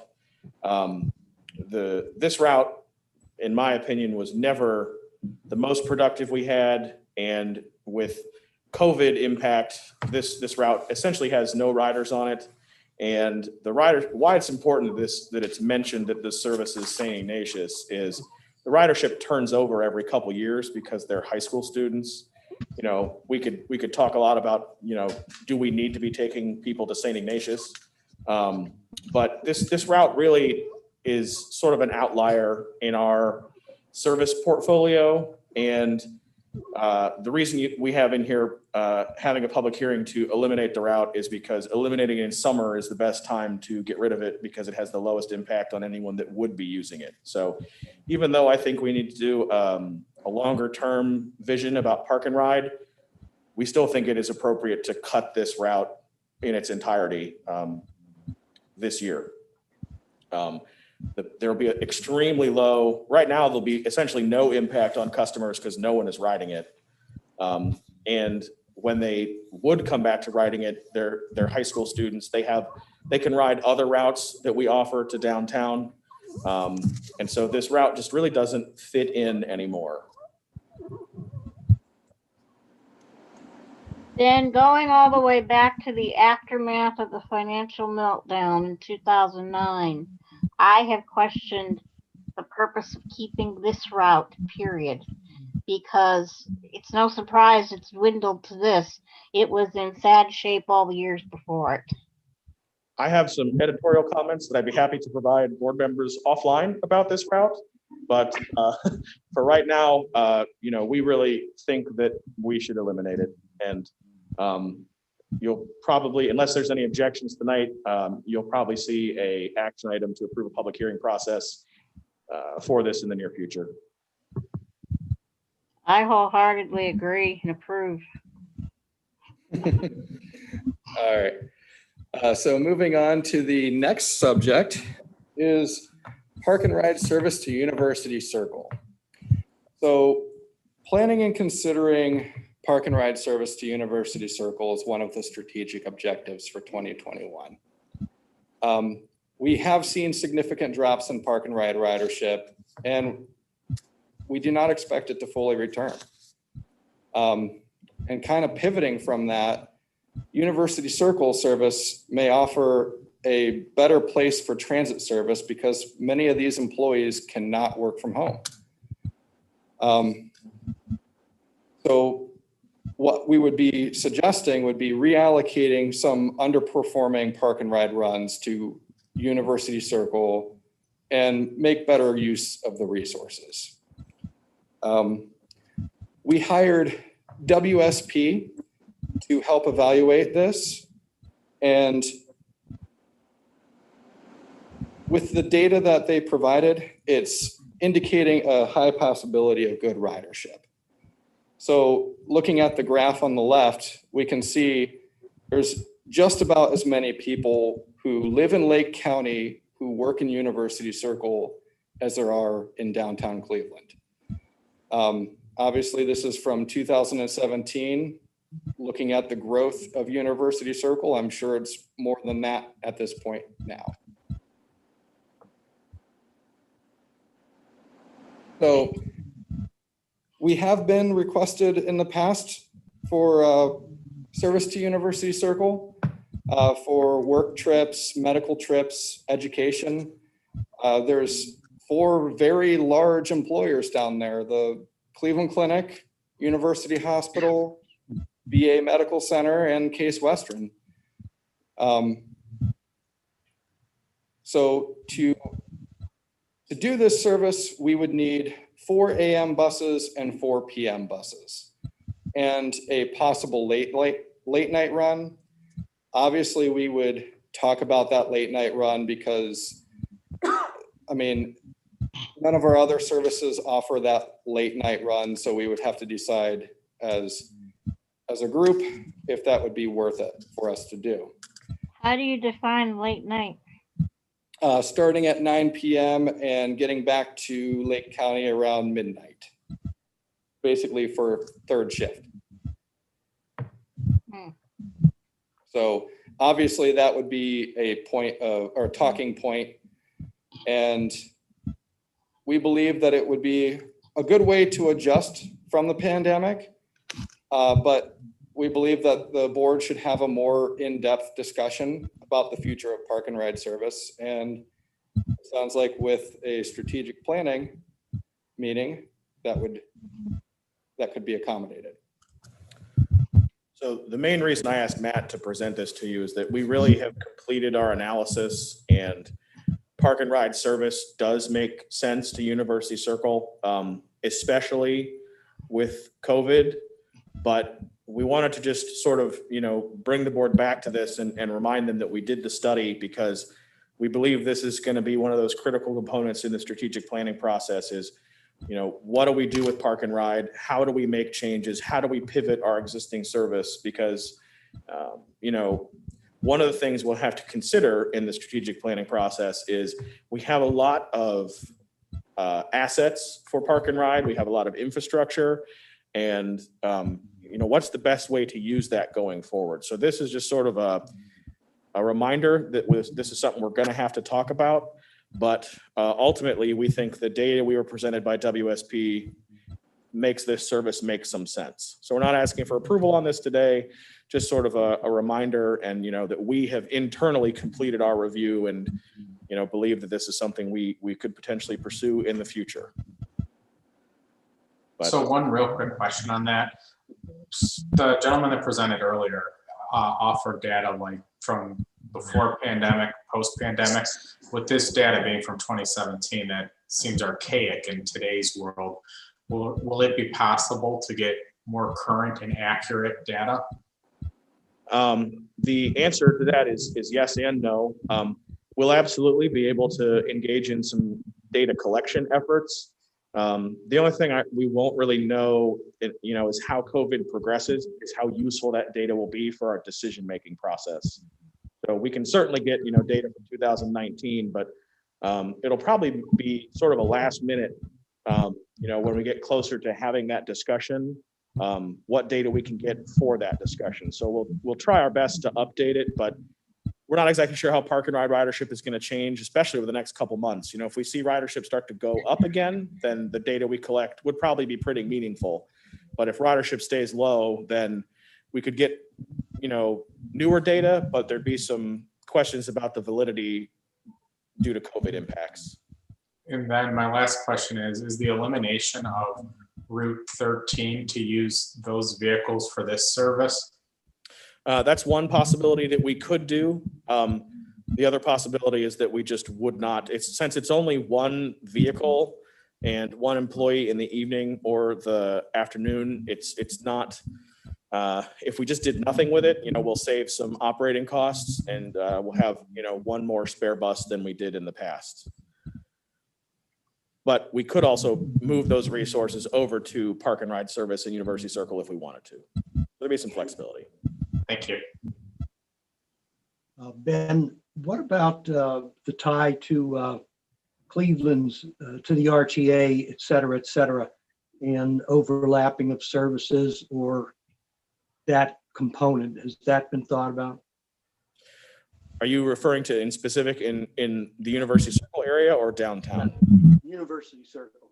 This route, in my opinion, was never the most productive we had, and with COVID impact, this route essentially has no riders on it. And why it's important that it's mentioned that this service is St. Ignatius is the ridership turns over every couple years because they're high school students. We could talk a lot about, do we need to be taking people to St. Ignatius? But this route really is sort of an outlier in our service portfolio. And the reason we have in here having a public hearing to eliminate the route is because eliminating it in summer is the best time to get rid of it because it has the lowest impact on anyone that would be using it. So even though I think we need to do a longer term vision about Park and Ride, we still think it is appropriate to cut this route in its entirety this year. There'll be an extremely low, right now there'll be essentially no impact on customers because no one is riding it. And when they would come back to riding it, they're high school students. They can ride other routes that we offer to downtown. And so this route just really doesn't fit in anymore. Then going all the way back to the aftermath of the financial meltdown in 2009, I have questioned the purpose of keeping this route, period, because it's no surprise it's dwindled to this. It was in sad shape all the years before it. I have some editorial comments that I'd be happy to provide board members offline about this route. But for right now, we really think that we should eliminate it. And you'll probably, unless there's any objections tonight, you'll probably see an action item to approve a public hearing process for this in the near future. I wholeheartedly agree and approve. All right. So moving on to the next subject is Park and Ride service to University Circle. So planning and considering Park and Ride service to University Circle is one of the strategic objectives for 2021. We have seen significant drops in Park and Ride ridership, and we do not expect it to fully return. And kind of pivoting from that, University Circle service may offer a better place for transit service because many of these employees cannot work from home. So what we would be suggesting would be reallocating some underperforming Park and Ride runs to University Circle and make better use of the resources. We hired WSP to help evaluate this, and with the data that they provided, it's indicating a high possibility of good ridership. So looking at the graph on the left, we can see there's just about as many people who live in Lake County who work in University Circle as there are in downtown Cleveland. Obviously, this is from 2017. Looking at the growth of University Circle, I'm sure it's more than that at this point now. So we have been requested in the past for service to University Circle for work trips, medical trips, education. There's 4 very large employers down there: the Cleveland Clinic, University Hospital, VA Medical Center, and Case Western. So to do this service, we would need 4 a.m. buses and 4 p.m. buses, and a possible late night run. Obviously, we would talk about that late night run because, I mean, None of our other services offer that late night run, so we would have to decide as a group if that would be worth it for us to do. How do you define late night? Starting at 9 p.m. and getting back to Lake County around midnight, basically for third shift. So obviously that would be a point of, or talking point, and we believe that it would be a good way to adjust from the pandemic, but we believe that the board should have a more in-depth discussion about the future of park and ride service. And it sounds like with a strategic planning meeting, that could be accommodated. So the main reason I asked Matt to present this to you is that we really have completed our analysis, and park and ride service does make sense to University Circle, especially with COVID. But we wanted to just sort of, bring the board back to this and remind them that we did the study, because we believe this is going to be one of those critical components in the strategic planning process is, what do we do with park and ride? How do we make changes? How do we pivot our existing service? Because, one of the things we'll have to consider in the strategic planning process is we have a lot of assets for park and ride. We have a lot of infrastructure, and, what's the best way to use that going forward? So this is just sort of a reminder that this is something we're going to have to talk about. But ultimately, we think the data we were presented by WSP makes this service make some sense. So we're not asking for approval on this today, just sort of a reminder, and that we have internally completed our review and believe that this is something we could potentially pursue in the future. But, so one real quick question on that. The gentleman that presented earlier offered data like from before pandemic, post-pandemic. With this data being from 2017, that seems archaic in today's world. Will it be possible to get more current and accurate data? The answer to that is yes and no. We'll absolutely be able to engage in some data collection efforts. The only thing we won't really know, is how COVID progresses, is how useful that data will be for our decision-making process. So we can certainly get, data from 2019, but it'll probably be sort of a last minute, when we get closer to having that discussion, what data we can get for that discussion. So we'll try our best to update it, but we're not exactly sure how park and ride ridership is going to change, especially over the next couple months. If we see ridership start to go up again, then the data we collect would probably be pretty meaningful. But if ridership stays low, then we could get, newer data, but there'd be some questions about the validity due to COVID impacts. And then my last question is the elimination of Route 13 to use those vehicles for this service? That's one possibility that we could do. The other possibility is that we just would not. Since it's only one vehicle and one employee in the evening or the afternoon, it's not. If we just did nothing with it, we'll save some operating costs, and we'll have one more spare bus than we did in the past. But we could also move those resources over to park and ride service in University Circle if we wanted to. There'd be some flexibility. Thank you. Ben, what about the tie to Cleveland's, to the RTA, et cetera, and overlapping of services or that component? Has that been thought about? Are you referring to in specific in the University Circle area or downtown? University Circle.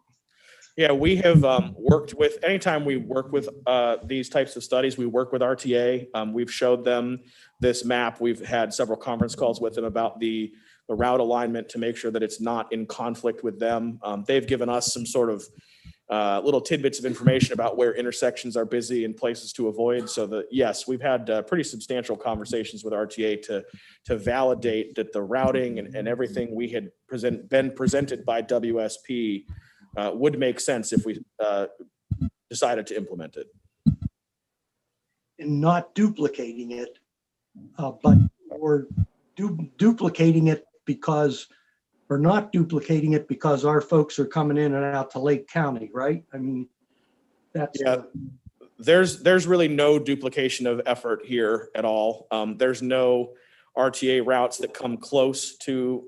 Yeah, we have worked with, anytime we work with these types of studies, we work with RTA. We've showed them this map. We've had several conference calls with them about the route alignment to make sure that it's not in conflict with them. They've given us some sort of little tidbits of information about where intersections are busy and places to avoid. So yes, we've had pretty substantial conversations with RTA to validate that the routing and everything we had been presented by WSP would make sense if we decided to implement it. And not duplicating it, but or duplicating it because are not duplicating it because our folks are coming in and out to Lake County, right? I mean, that's. Yeah, there's really no duplication of effort here at all. There's no RTA routes that come close to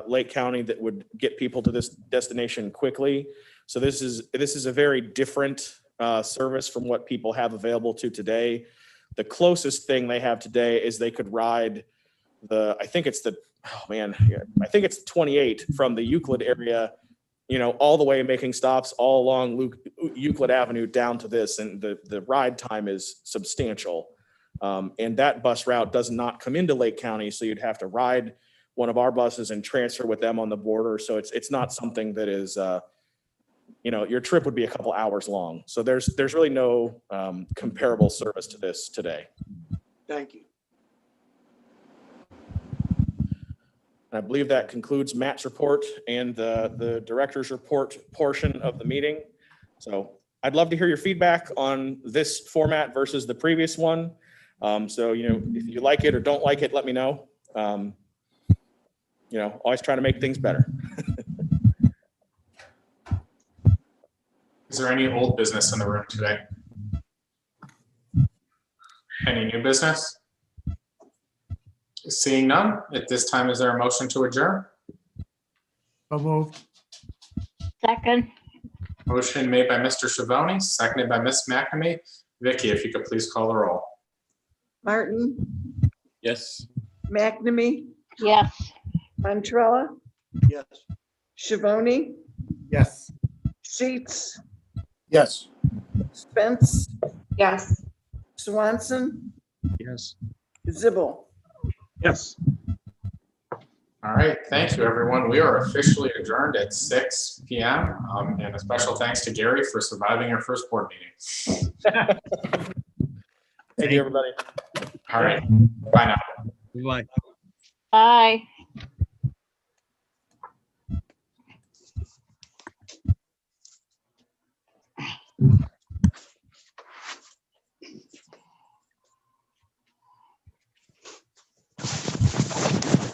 Lake County that would get people to this destination quickly. So this is a very different service from what people have available to today. The closest thing they have today is they could ride I think it's 28 from the Euclid area, all the way, making stops all along Euclid Avenue down to this, and the ride time is substantial. And that bus route does not come into Lake County, so you'd have to ride one of our buses and transfer with them on the border. So it's not something that is, your trip would be a couple hours long. So there's really no comparable service to this today. Thank you. I believe that concludes Matt's report and the director's report portion of the meeting. So I'd love to hear your feedback on this format versus the previous one. So, if you like it or don't like it, let me know. Always trying to make things better. Is there any old business in the room today? Any new business? Seeing none, at this time, is there a motion to adjourn? So moved. Second, Motion made by Mr. Schiavone, seconded by Ms. McNamee. Vicky, if you could please call the roll. Martin, Yes. McNamee, yes. Montrella, Yes. Schiavone, Yes. Sheets, Yes. Spence, Yes. Swanson, Yes. Zibble. Yes. All right, thank you, everyone. We are officially adjourned at 6 p.m. And a special thanks to Gary for surviving our first board meeting. Thank you, everybody. All right, bye now. Bye. Bye.